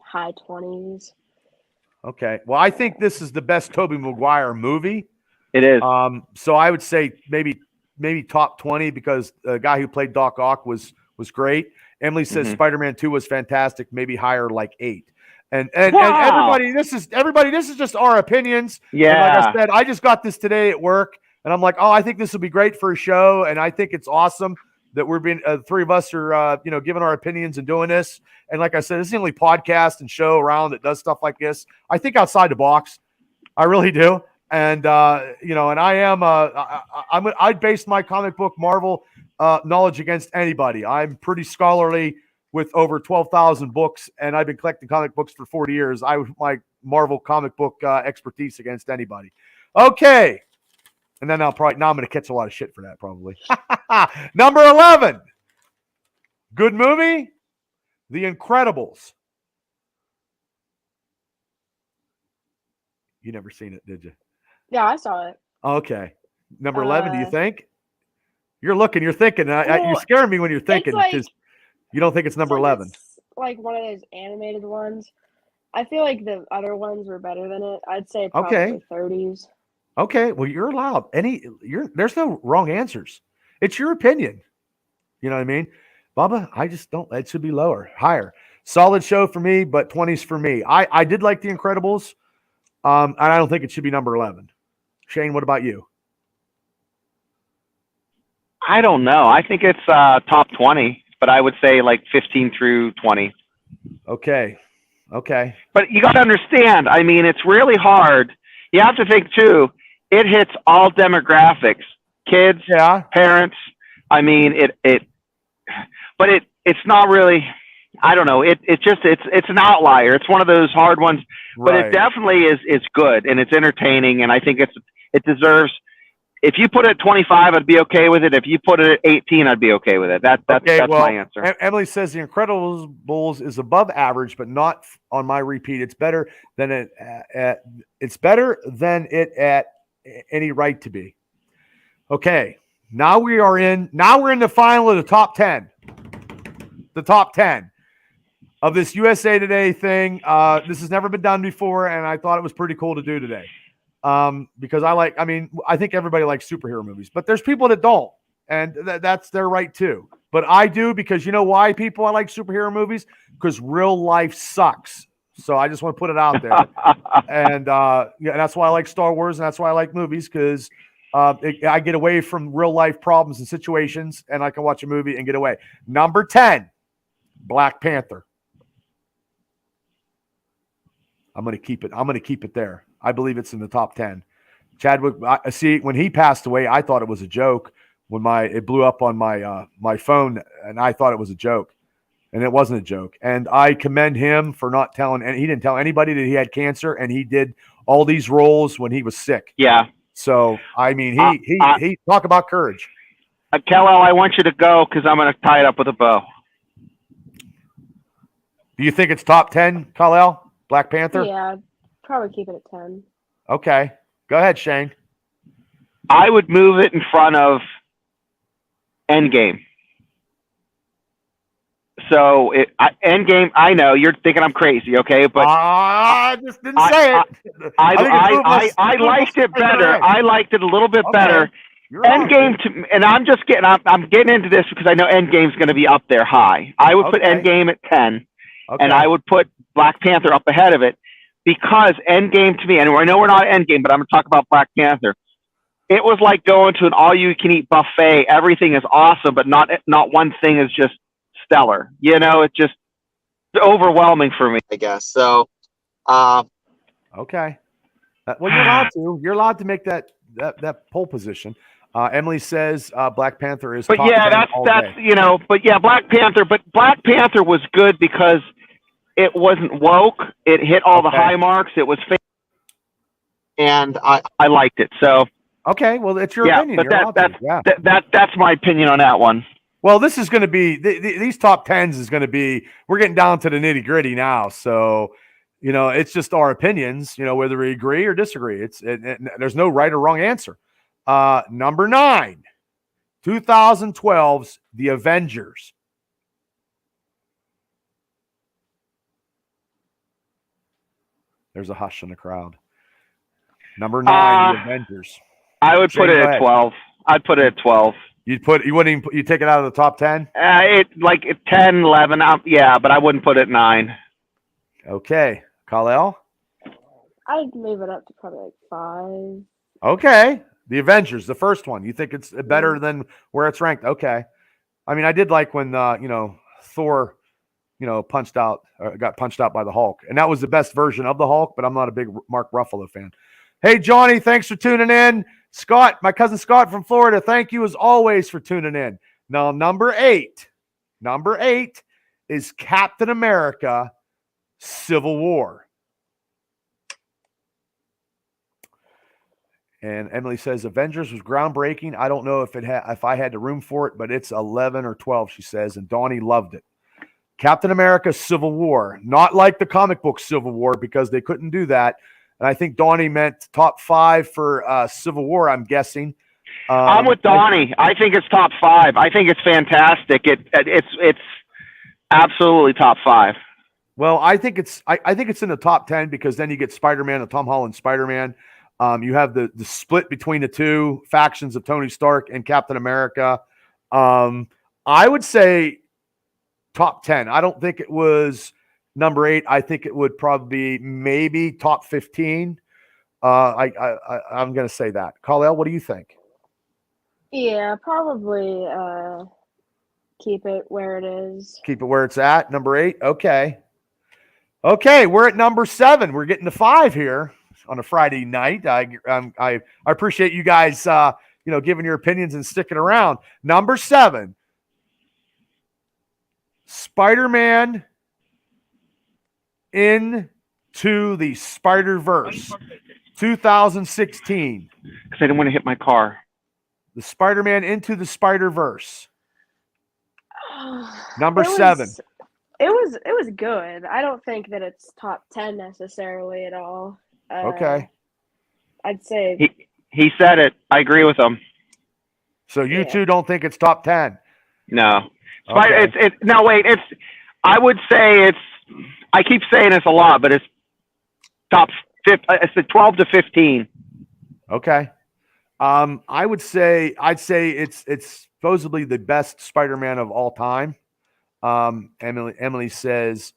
Speaker 3: high 20s.
Speaker 1: Okay. Well, I think this is the best Tobey Maguire movie.
Speaker 4: It is.
Speaker 1: So I would say maybe top 20, because the guy who played Doc Ock was great. Emily says Spider-Man 2 was fantastic, maybe higher, 8. And everybody, this is just our opinions.
Speaker 4: Yeah.
Speaker 1: And like I said, I just got this today at work, and I'm like, I think this will be great for a show, and I think it's awesome that we're being three of us are giving our opinions and doing this. And like I said, this is the only podcast and show around that does stuff like this. I think outside the box, I really do. And and I am I'd base my comic book Marvel knowledge against anybody. I'm pretty scholarly with over 12,000 books, and I've been collecting comic books for 40 years. I would my Marvel comic book expertise against anybody. Okay. And then I'm going to catch a lot of shit for that, probably. Number 11. Good movie. The Incredibles. You never seen it, did you?
Speaker 3: Yeah, I saw it.
Speaker 1: Okay. Number 11, do you think? You're thinking. You're scaring me when you're thinking, because you don't think it's number 11.
Speaker 3: It's like one of those animated ones. I feel like the other ones were better than it. I'd say probably 30s.
Speaker 1: Okay, well, you're allowed. There's no wrong answers. It's your opinion. You know what I mean? Bubba, I just don't. It should be lower, higher. Solid show for me, but 20s for me. I did like The Incredibles, and I don't think it should be number 11. Shane, what about you?
Speaker 4: I don't know. I think it's top 20, but I would say 15 through 20.
Speaker 1: Okay.
Speaker 4: But you got to understand, I mean, it's really hard. You have to think, too, it hits all demographics. Kids, parents. I mean, but it's not really, I don't know. It's an outlier. It's one of those hard ones, but it definitely is good, and it's entertaining, and I think it deserves. If you put it at 25, I'd be okay with it. If you put it at 18, I'd be okay with it. That's my answer.
Speaker 1: Emily says The Incredibles is above average, but not on my repeat. It's better than it at any right to be. Okay, now we're in the final of the top 10. The top 10 of this USA Today thing. This has never been done before, and I thought it was pretty cool to do today. Because I think everybody likes superhero movies, but there's people that don't, and that's their right too. But I do, because you know why I like superhero movies? Because real life sucks. So I just want to put it out there. And that's why I like Star Wars, and that's why I like movies, because I get away from real life problems and situations, and I can watch a movie and get away. Number 10, Black Panther. I'm going to keep it there. I believe it's in the top 10. Chadwick, see, when he passed away, I thought it was a joke. When it blew up on my phone, and I thought it was a joke, and it wasn't a joke. And I commend him for not telling, and he didn't tell anybody that he had cancer, and he did all these roles when he was sick.
Speaker 4: Yeah.
Speaker 1: So I mean, he talk about courage.
Speaker 4: Kal-El, I want you to go because I'm going to tie it up with a bow.
Speaker 1: Do you think it's top 10, Kal-El? Black Panther?
Speaker 3: Yeah, I'd probably keep it at 10.
Speaker 1: Okay. Go ahead, Shane.
Speaker 4: I would move it in front of Endgame. So Endgame, I know you're thinking I'm crazy, okay? But
Speaker 1: I just didn't say it.
Speaker 4: I liked it better. I liked it a little bit better. Endgame, and I'm getting into this because I know Endgame's going to be up there high. I would put Endgame at 10, and I would put Black Panther up ahead of it, because Endgame to me, and I know we're not at Endgame, but I'm going to talk about Black Panther. It was like going to an all-you-can-eat buffet. Everything is awesome, but not one thing is just stellar. It's just overwhelming for me, I guess. So,
Speaker 1: okay. Well, you're allowed to make that pole position. Emily says Black Panther is.
Speaker 4: But
Speaker 1: top
Speaker 4: yeah,
Speaker 1: 10
Speaker 4: that's But yeah, Black Panther. But Black Panther was good because it wasn't woke. It hit all the high marks. It was fake, and I liked it. So.
Speaker 1: Okay, well, it's your opinion.
Speaker 4: But that's my opinion on that one.
Speaker 1: Well, this is going to be these top 10s is going to be. We're getting down to the nitty gritty now, so it's just our opinions. Whether we agree or disagree. There's no right or wrong answer. Number 9, 2012's The Avengers. There's a hush in the crowd. Number 9, The Avengers.
Speaker 4: I would put it at 12. I'd put it at 12.
Speaker 1: You wouldn't you take it out of the top 10?
Speaker 4: 10, 11. Yeah, but I wouldn't put it 9.
Speaker 1: Okay. Kal-El?
Speaker 3: I'd move it up to probably 5.
Speaker 1: Okay. The Avengers, the first one. You think it's better than where it's ranked? Okay. I mean, I did like when Thor, got punched out by the Hulk, and that was the best version of the Hulk. But I'm not a big Mark Ruffalo fan. Hey, Johnny, thanks for tuning in. Scott, my cousin Scott from Florida, thank you as always for tuning in. Now, number 8 is Captain America: Civil War. And Emily says Avengers was groundbreaking. I don't know if I had the room for it, but it's 11 or 12, she says, and Donnie loved it. Captain America: Civil War, not like the comic book Civil War, because they couldn't do that. And I think Donnie meant top 5 for Civil War, I'm guessing.
Speaker 4: I'm with Donnie. I think it's top 5. I think it's fantastic. It's absolutely top 5.
Speaker 1: Well, I think it's in the top 10, because then you get Spider-Man, the Tom Holland Spider-Man. You have the split between the two factions of Tony Stark and Captain America. I would say top 10. I don't think it was number 8. I think it would probably be maybe top 15. I'm going to say that. Kal-El, what do you think?
Speaker 3: Yeah, probably keep it where it is.
Speaker 1: Keep it where it's at, number 8. Okay, we're at number 7. We're getting to 5 here on a Friday night. I appreciate you guys, giving your opinions and sticking around. Number 7, Spider-Man Into the Spider-Verse, 2016.
Speaker 4: Because I didn't want to hit my car.
Speaker 1: The Spider-Man Into the Spider-Verse. Number 7.
Speaker 3: It was good. I don't think that it's top 10 necessarily at all.
Speaker 1: Okay.
Speaker 3: I'd say
Speaker 4: He said it. I agree with him.
Speaker 1: So you two don't think it's top 10?
Speaker 4: No.
Speaker 1: Okay.
Speaker 4: No, wait. I would say I keep saying it's a lot, but it's top 5. It's the 12 to 15.
Speaker 1: Okay. I'd say it's supposedly the best Spider-Man of all time. Emily says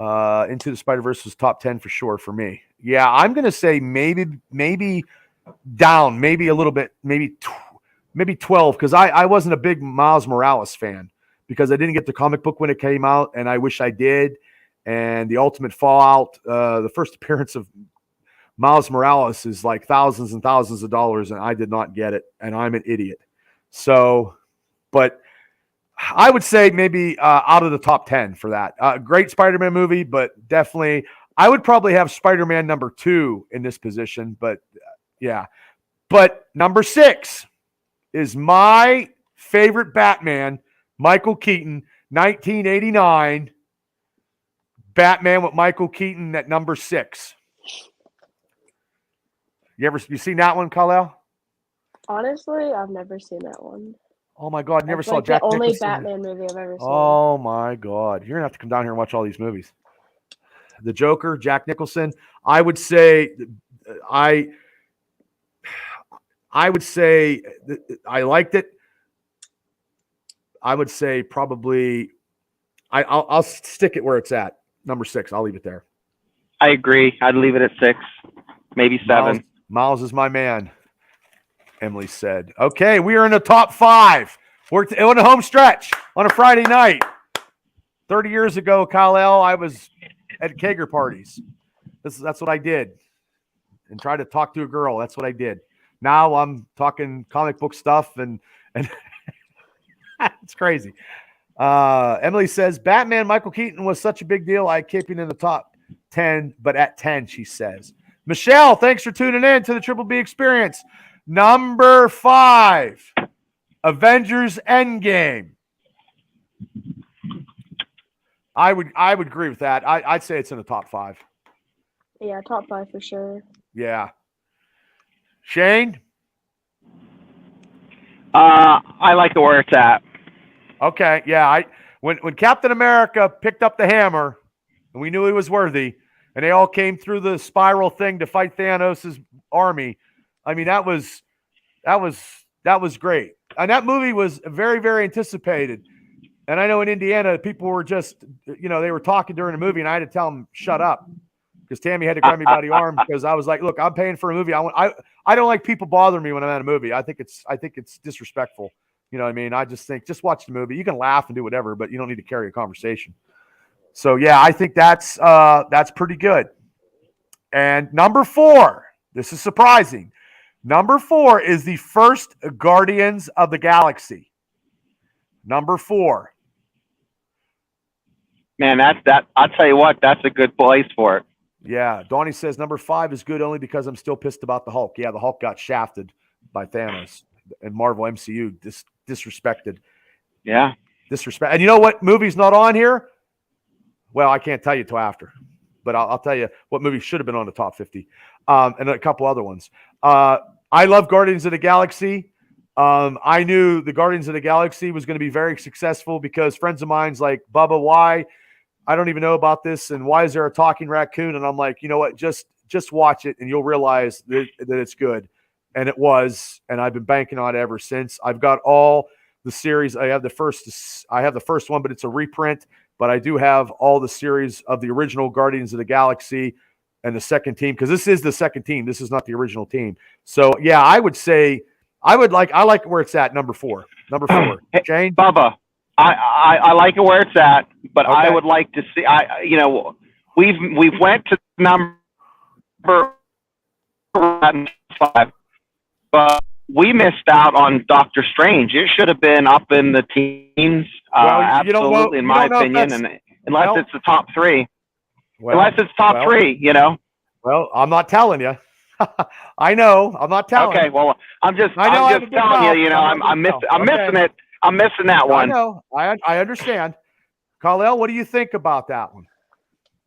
Speaker 1: Into the Spider-Verse was top 10 for sure for me. Yeah, I'm gonna say maybe down, maybe a little bit, maybe 12, because I wasn't a big Miles Morales fan because I didn't get the comic book when it came out, and I wish I did. And the Ultimate Fallout, the first appearance of Miles Morales is like thousands and thousands of dollars, and I did not get it, and I'm an idiot. So, but I would say maybe out of the top 10 for that. Great Spider-Man movie, but definitely I would probably have Spider-Man number 2 in this position, but yeah. But number 6 is my favorite Batman, Michael Keaton, 1989. Batman with Michael Keaton at number 6. You seen that one, Kal-El?
Speaker 3: Honestly, I've never seen that one.
Speaker 1: Oh my God! Never
Speaker 3: That's
Speaker 1: saw
Speaker 3: like
Speaker 1: Jack
Speaker 3: the only
Speaker 1: Nicholson.
Speaker 3: Batman movie I've ever seen.
Speaker 1: Oh my God! You're gonna have to come down here and watch all these movies. The Joker, Jack Nicholson. I would say, I would say I liked it. I would say probably I'll stick it where it's at, number 6. I'll leave it there.
Speaker 4: I agree. I'd leave it at 6, maybe 7.
Speaker 1: Miles is my man, Emily said. Okay, we are in the top 5. We're on a home stretch on a Friday night. 30 years ago, Kal-El, I was at kegger parties. That's what I did. And try to talk to a girl. That's what I did. Now I'm talking comic book stuff and it's crazy. Emily says, Batman Michael Keaton was such a big deal. I keep it in the top 10, but at 10, she says. Michelle, thanks for tuning in to the Triple B Experience. Number 5, Avengers Endgame. I would agree with that. I'd say it's in the top 5.
Speaker 3: Yeah, top 5 for sure.
Speaker 1: Yeah. Shane?
Speaker 4: I like it where it's at.
Speaker 1: Okay, yeah. When Captain America picked up the hammer, and we knew he was worthy, and they all came through the spiral thing to fight Thanos' army. I mean, that was great. And that movie was very, very anticipated. And I know in Indiana, people were just, they were talking during the movie, and I had to tell them, shut up. Because Tammy had to grab me by the arm because I was like, look, I'm paying for a movie. I don't like people bothering me when I'm at a movie. I think it's disrespectful. You know what I mean? I just think, just watch the movie. You can laugh and do whatever, but you don't need to carry a conversation. So yeah, I think that's pretty good. And number 4, this is surprising. Number 4 is the first Guardians of the Galaxy. Number 4.
Speaker 4: Man, that. I'll tell you what, that's a good place for it.
Speaker 1: Yeah, Donnie says number 5 is good only because I'm still pissed about the Hulk. Yeah, the Hulk got shafted by Thanos and Marvel MCU disrespected.
Speaker 4: Yeah,
Speaker 1: disrespect. And you know what movie's not on here? Well, I can't tell you till after, but I'll tell you what movie should have been on the top 50, and a couple other ones. I love Guardians of the Galaxy. I knew the Guardians of the Galaxy was going to be very successful because friends of mine's like, Bubba, why? I don't even know about this, and why is there a talking raccoon? And I'm like, you know what? Just watch it, and you'll realize that it's good. And it was, and I've been banking on it ever since. I've got all the series. I have the first one, but it's a reprint. But I do have all the series of the original Guardians of the Galaxy and the second team, because this is the second team. This is not the original team. So yeah, I would say I like where it's at, number 4. Number 4. Shane?
Speaker 4: Bubba, I like it where it's at, but okay. I would like to see. We've went to number 5, but we missed out on Doctor Strange. It should have been up in the teens, absolutely, in my opinion, and unless it's the top 3. Unless it's top 3,
Speaker 1: Well, I'm not telling you. I know. I'm not telling.
Speaker 4: Okay, well, I'm just telling you. I'm missing it. I'm missing that one.
Speaker 1: I know. I understand. Kal-El, what do you think about that one?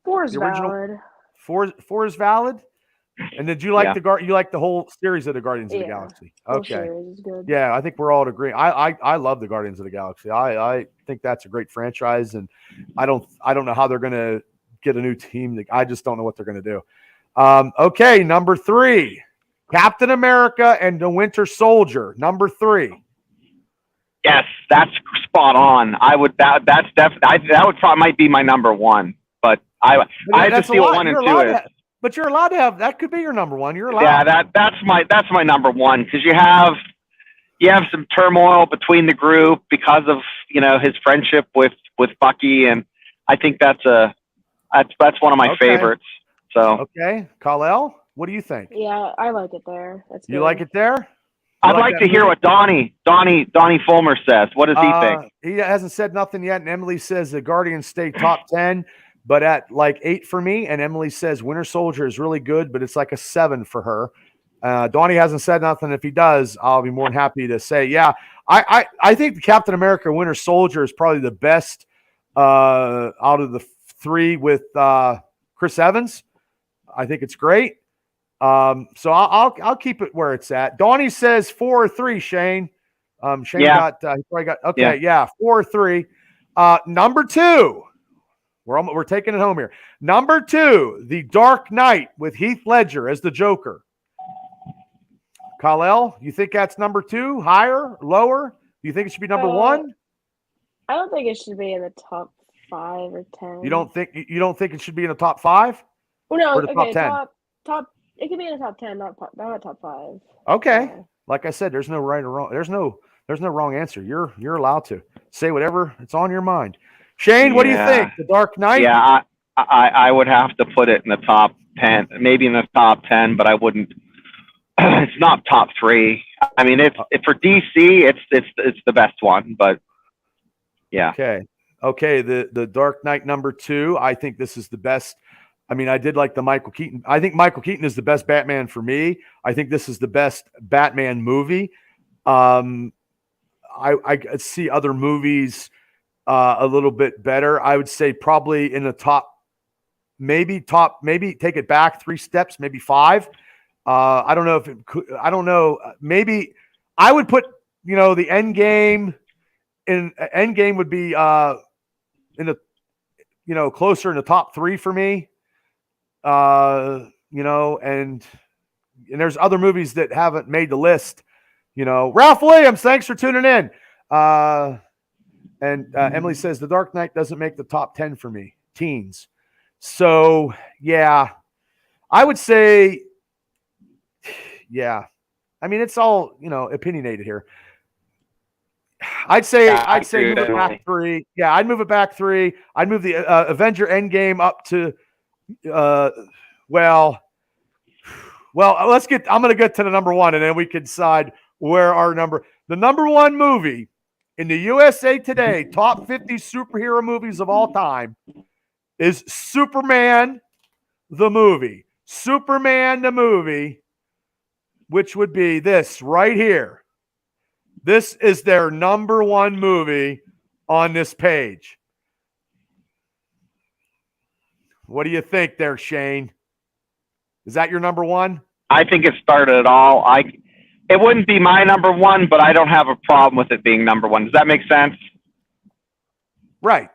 Speaker 3: 4 is valid.
Speaker 1: 4 is valid. And did you like
Speaker 4: Yeah.
Speaker 1: you like the whole series of the Guardians of the Galaxy?
Speaker 3: Whole
Speaker 1: Okay.
Speaker 3: series is good.
Speaker 1: Yeah, I think we're all agreeing. I love the Guardians of the Galaxy. I think that's a great franchise, and I don't know how they're gonna get a new team. I just don't know what they're gonna do. Okay, number 3, Captain America and the Winter Soldier. Number 3.
Speaker 4: Yes, that's spot on. I would that's definitely that would probably might be my number 1, but I have to see what 1 and 2 is.
Speaker 1: But you're allowed to have that. Could be your number 1. You're allowed.
Speaker 4: Yeah, that's my number 1 because you have some turmoil between the group because of his friendship with Bucky, and I think that's one of my favorites. So
Speaker 1: okay, Kal-El, what do you think?
Speaker 3: Yeah, I like it there. That's good.
Speaker 1: You like it there?
Speaker 4: I'd like to hear what Donnie Fulmer says. What does he think?
Speaker 1: He hasn't said nothing yet, and Emily says the Guardians stay top 10, but at like 8 for me. And Emily says Winter Soldier is really good, but it's like a 7 for her. Donnie hasn't said nothing. If he does, I'll be more than happy to say, yeah. I think the Captain America Winter Soldier is probably the best out of the 3 with Chris Evans. I think it's great. So I'll keep it where it's at. Donnie says 4 or 3, Shane. Shane got he probably got okay, yeah, 4 or 3. Number 2. We're taking it home here. Number 2, The Dark Knight with Heath Ledger as the Joker. Kal-El, you think that's number 2? Higher? Lower? Do you think it should be number 1?
Speaker 3: I don't think it should be in the top 5 or 10.
Speaker 1: You don't think it should be in the top 5?
Speaker 3: Well, no,
Speaker 1: or the top 10?
Speaker 3: Top. It could be in the top 10, not top 5.
Speaker 1: Okay. Like I said, there's no right or wrong. There's no wrong answer. You're allowed to say whatever it's on your mind. Shane, what do you think? The Dark Knight?
Speaker 4: Yeah, I would have to put it in the top 10, maybe in the top 10, but I wouldn't. It's not top 3. I mean, if for DC, it's the best one, but yeah.
Speaker 1: Okay. The Dark Knight number 2. I think this is the best. I mean, I did like the Michael Keaton. I think Michael Keaton is the best Batman for me. I think this is the best Batman movie. I see other movies a little bit better. I would say probably in the top, maybe take it back 3 steps, maybe 5. I don't know if it could, I don't know. Maybe I would put, the End Game would be in the, closer in the top 3 for me. And there's other movies that haven't made the list. Ralph Williams, thanks for tuning in. And Emily says The Dark Knight doesn't make the top 10 for me, teens. So yeah, I would say, yeah. I mean, it's all opinionated here. I'd say move it back 3. Yeah, I'd move it back 3. I'd move the Avenger Endgame up to. Well, I'm going to get to the number 1, and then we can decide where the number 1 movie in the USA Today top 50 superhero movies of all time is Superman the movie. Superman the movie, which would be this right here. This is their number 1 movie on this page. What do you think there, Shane? Is that your number 1?
Speaker 4: I think it started it all. It wouldn't be my number 1, but I don't have a problem with it being number 1. Does that make sense?
Speaker 1: Right.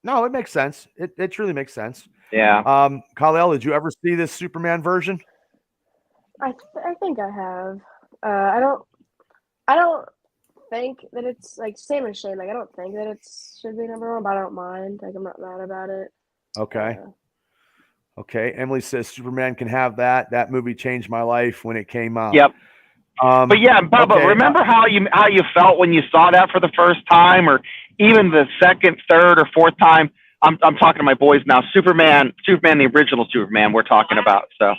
Speaker 1: No, it makes sense. It truly makes sense.
Speaker 4: Yeah.
Speaker 1: Kal-El, did you ever see this Superman version?
Speaker 3: I think I have. I don't think that it's like same as Shane. Like I don't think that it should be number 1, but I don't mind. Like I'm not mad about it.
Speaker 1: Okay. Okay. Emily says Superman can have that. That movie changed my life when it came out.
Speaker 4: Yep. But yeah, Bubba, remember how you felt when you saw that for the first time, or even the second, third, or 4th time? I'm talking to my boys now. Superman, the original Superman. We're talking about. So.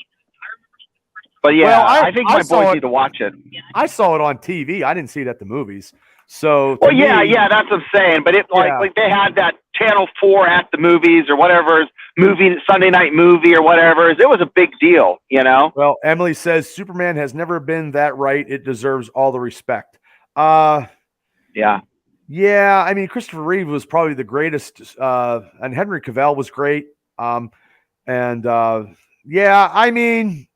Speaker 4: But yeah, I think my boys need to watch it.
Speaker 1: I saw it on TV. I didn't see it at the movies. So
Speaker 4: well, yeah, that's what I'm saying. But it like they had that Channel 4 at the movies or whatever, Sunday night movie or whatever. It was a big deal,
Speaker 1: Well, Emily says Superman has never been that right. It deserves all the respect. Yeah. I mean, Christopher Reeve was probably the greatest, and Henry Cavill was great. I mean,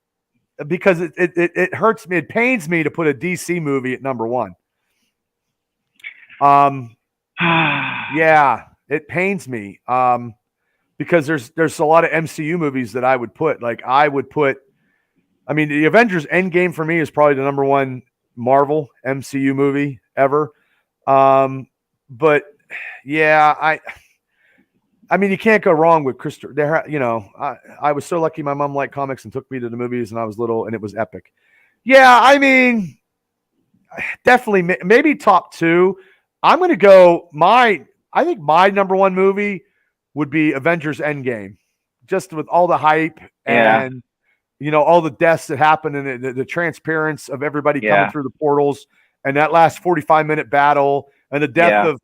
Speaker 1: because it hurts me. It pains me to put a DC movie at number one. Yeah, it pains me. Because there's a lot of MCU movies that I would put. Like I would put, I mean, the Avengers Endgame for me is probably the number one Marvel MCU movie ever. But yeah, I mean, you can't go wrong with Christopher. You know, I was so lucky my mom liked comics and took me to the movies and I was little and it was epic. Yeah, I mean, definitely maybe top two. I'm going to go I think my number one movie would be Avengers Endgame, just with all the hype and, you know, all the deaths that happened and the transparency of everybody coming through the portals and that last 45-minute battle and the death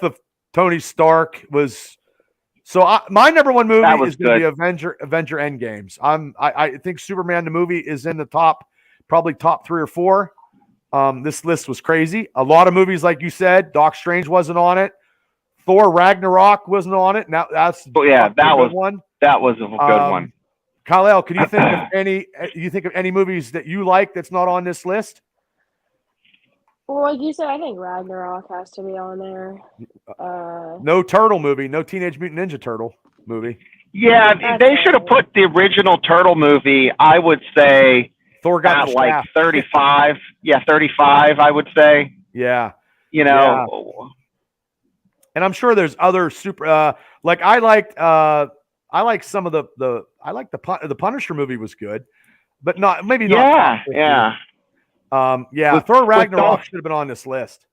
Speaker 1: of Tony Stark was. So my number one movie is going to be Avenger Endgames. I think Superman the movie is in the probably top 3 or 4. This list was crazy. A lot of movies, like you said, Doc Strange wasn't on it. Thor Ragnarok wasn't on it. Now that's
Speaker 4: that was one. That was a good one.
Speaker 1: Kyle, can you think of any? You think of any movies that you like that's not on this list?
Speaker 3: Well, like you said, I think Ragnarok has to be on there.
Speaker 1: No turtle movie, no Teenage Mutant Ninja Turtle movie.
Speaker 4: Yeah, they should have put the original Turtle movie. I would say
Speaker 1: Thor got
Speaker 4: like 35. Yeah, 35. I would say.
Speaker 1: Yeah,
Speaker 4: you know. Yeah.
Speaker 1: And I'm sure there's other super. Like I liked some of the Punisher movie was good, but not maybe not.
Speaker 4: Yeah.
Speaker 1: Thor Ragnarok should have been on this list.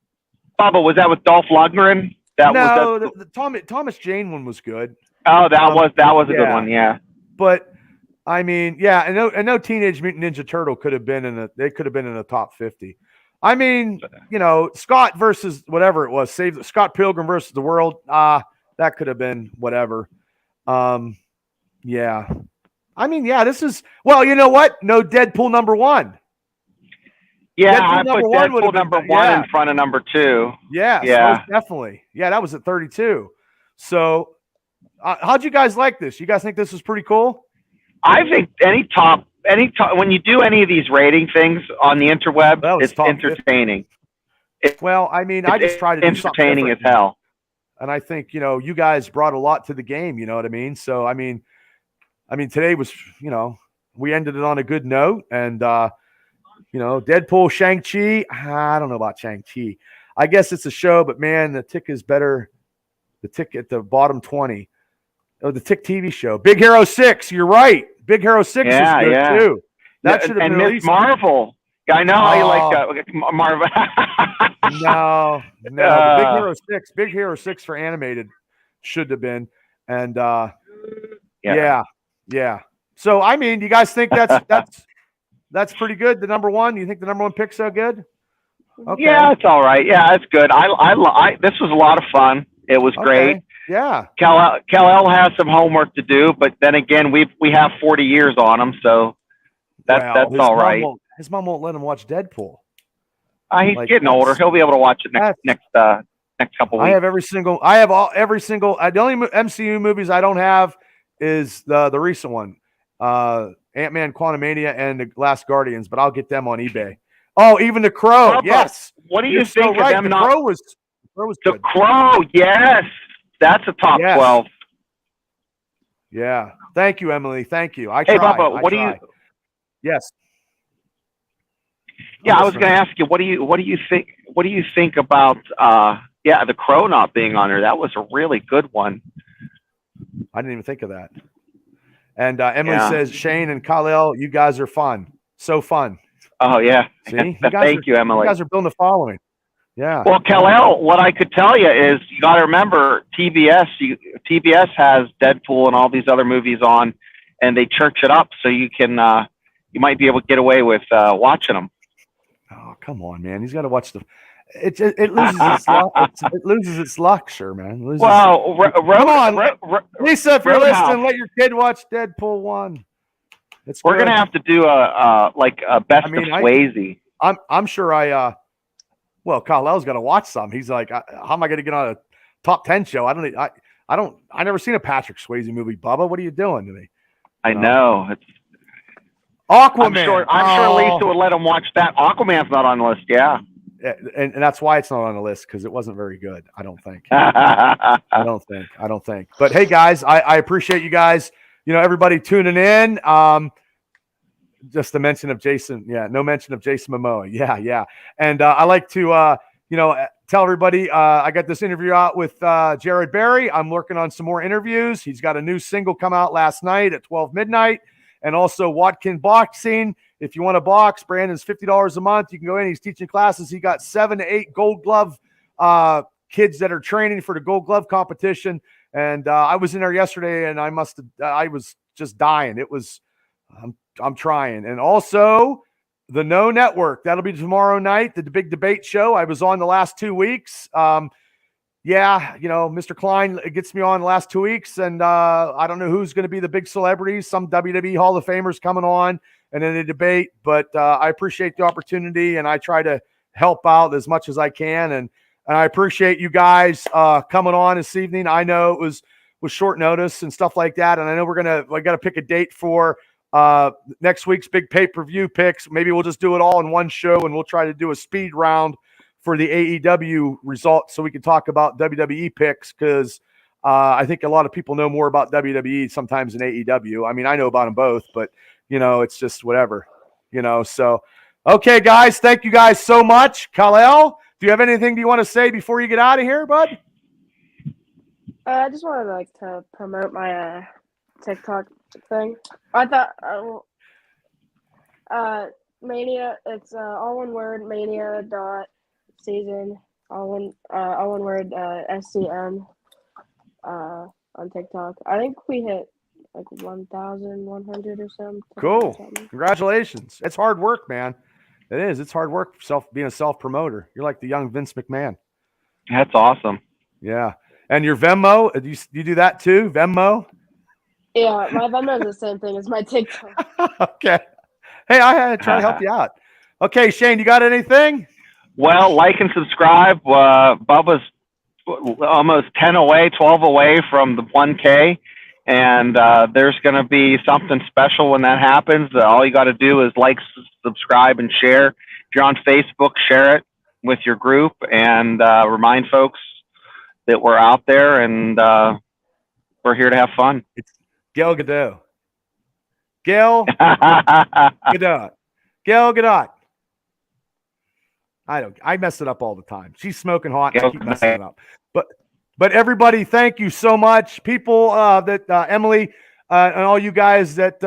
Speaker 4: Bubba, was that with Dolph Lundgren?
Speaker 1: The Thomas Jane one was good.
Speaker 4: Oh, that was a good one. Yeah.
Speaker 1: But I mean, I know Teenage Mutant Ninja Turtle could have been in the top 50. I mean, you know, Scott versus whatever it was, Scott Pilgrim versus the World. That could have been whatever. Yeah. I mean, this is, well, you know what? No Deadpool number one.
Speaker 4: Yeah, I put Deadpool number one in front of number 2.
Speaker 1: Yeah, definitely. Yeah, that was at 32. So, how'd you guys like this? You guys think this is pretty cool?
Speaker 4: I think any top when you do any of these rating things on the interweb, it's entertaining.
Speaker 1: Well, I mean, I just try to do
Speaker 4: entertaining as hell.
Speaker 1: And I think, you know, you guys brought a lot to the game, you know what I mean? So, I mean, today was, you know, we ended it on a good note. And, you know, Deadpool, Shang-Chi. I don't know about Shang-Chi. I guess it's a show, but man, the Tick is better. The Tick at the bottom 20. Oh, the Tick TV show. Big Hero 6. You're right. Big Hero 6 is good too. That should have been
Speaker 4: Miss Marvel. I know how you like Marvel.
Speaker 1: No. Big Hero 6 for animated should have been. And yeah. So I mean, you guys think that's pretty good? The number one? You think the number one pick's so good? Okay.
Speaker 4: Yeah, it's all right. Yeah, it's good. I this was a lot of fun. It was great.
Speaker 1: Yeah.
Speaker 4: Kal-El has some homework to do, but then again, we have 40 years on him, so that's all right.
Speaker 1: His mom won't let him watch Deadpool.
Speaker 4: He's getting older. He'll be able to watch it next couple weeks.
Speaker 1: I have every single. The only MCU movies I don't have is the recent one, Ant-Man, Quantumania, and The Last Guardians, but I'll get them on eBay. Oh, even The Crow. Yes.
Speaker 4: What do you think of them?
Speaker 1: The Crow was
Speaker 4: good. The Crow. Yes. That's a top 12.
Speaker 1: Yeah. Thank you, Emily. Thank you.
Speaker 4: Hey, Bubba, what do you?
Speaker 1: Yes.
Speaker 4: Yeah, I was going to ask you, what do you think? What do you think about The Crow not being on there? That was a really good one.
Speaker 1: I didn't even think of that. And Emily says, Shane and Kal-El, you guys are fun. So fun.
Speaker 4: Oh yeah.
Speaker 1: See?
Speaker 4: Thank you, Emily.
Speaker 1: You guys are building a following. Yeah.
Speaker 4: Well, Kal-El, what I could tell you is you got to remember TBS. TBS has Deadpool and all these other movies on, and they church it up so you can you might be able to get away with watching them.
Speaker 1: Oh, come on, man! He's got to watch the. It loses its it loses its luxury, man.
Speaker 4: Well,
Speaker 1: come on, Lisa, if you're listening, let your kid watch Deadpool 1.
Speaker 4: We're gonna have to do a best of Swayze.
Speaker 1: I'm sure well, Kal-El's got to watch some. He's like, how am I going to get on a top 10 show? I never seen a Patrick Swayze movie. Bubba, what are you doing to me?
Speaker 4: I know.
Speaker 1: Aquaman.
Speaker 4: I'm sure Lisa would let him watch that. Aquaman's not on the list. Yeah.
Speaker 1: And that's why it's not on the list, because it wasn't very good. I don't think. I don't think. But hey, guys, I appreciate you guys. Everybody tuning in. Just the mention of Jason. Yeah, no mention of Jason Momoa. Yeah. And I like to, tell everybody I got this interview out with Jared Berry. I'm working on some more interviews. He's got a new single come out last night at 12 midnight. And also Watkin Boxing. If you want to box, Brandon's $50 a month. You can go in. He's teaching classes. He got 7 to 8 Gold Glove kids that are training for the Gold Glove competition. And I was in there yesterday, and I was just dying. I'm trying. And also the No Network. That'll be tomorrow night, the big debate show. I was on the last 2 weeks. Mr. Klein gets me on the last 2 weeks, and I don't know who's going to be the big celebrities. Some WWE Hall of Famers coming on, and then a debate. But I appreciate the opportunity, and I try to help out as much as I can. And I appreciate you guys coming on this evening. I know it was short notice and stuff like that, and I know we got to pick a date for next week's big pay-per-view picks. Maybe we'll just do it all in one show, and we'll try to do a speed round for the AEW results so we can talk about WWE picks, because I think a lot of people know more about WWE sometimes than AEW. I mean, I know about them both, but, it's just whatever, So, okay, guys, thank you guys so much. Kal-El, do you have anything you want to say before you get out of here, bud?
Speaker 3: I just wanted to promote my TikTok thing. I thought Mania, it's all one word, Mania.season, all one word, SCM on TikTok. I think we hit 1,100 or something.
Speaker 1: Cool. Congratulations. It's hard work, man. It is. It's hard work being a self-promoter. You're like the young Vince McMahon.
Speaker 4: That's awesome.
Speaker 1: Yeah. And your Venmo, you do that too? Venmo?
Speaker 3: Yeah, my Venmo is the same thing as my TikTok.
Speaker 1: Okay. Hey, I had to try to help you out. Okay, Shane, you got anything?
Speaker 4: Well, like and subscribe. Bubba's almost 10 away, 12 away from the 1K. And there's going to be something special when that happens. All you got to do is like, subscribe, and share. If you're on Facebook, share it with your group, and remind folks that we're out there, and we're here to have fun.
Speaker 1: It's Gail Godot. Gail Godot. Gail Godot. I mess it up all the time. She's smoking hot, and I keep messing it up. But everybody, thank you so much. People that Emily and all you guys that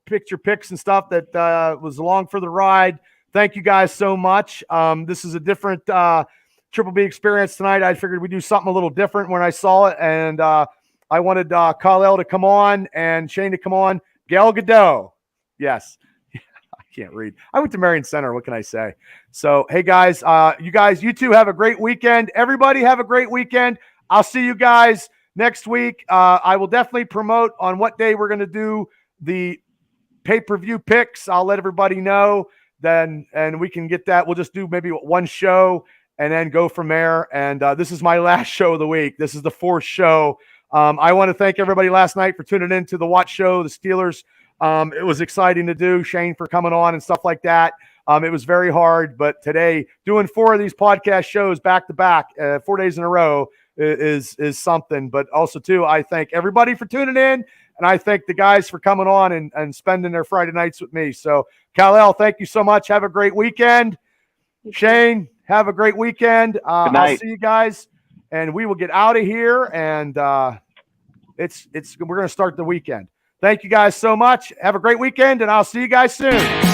Speaker 1: picked your picks and stuff that was along for the ride. Thank you guys so much. This is a different Triple B experience tonight. I figured we'd do something a little different when I saw it, and I wanted Kal-El to come on and Shane to come on. Gal Gadot, yes. I can't read. I went to Marion Center. What can I say? So, hey, guys, you two have a great weekend. Everybody have a great weekend. I'll see you guys next week. I will definitely promote on what day we're going to do the pay-per-view picks. I'll let everybody know then, and we can get that. We'll just do maybe one show and then go from there. And this is my last show of the week. This is the 4th show. I want to thank everybody last night for tuning in to the Watch Show, the Steelers. It was exciting to do. Shane for coming on and stuff like that. It was very hard, but today doing 4 of these podcast shows back to back, 4 days in a row is something. But also too, I thank everybody for tuning in, and I thank the guys for coming on and spending their Friday nights with me. So Kal-El, thank you so much. Have a great weekend. Shane, have a great weekend. I'll see you guys, and we will get out of here. And we're going to start the weekend. Thank you guys so much. Have a great weekend, and I'll see you guys soon.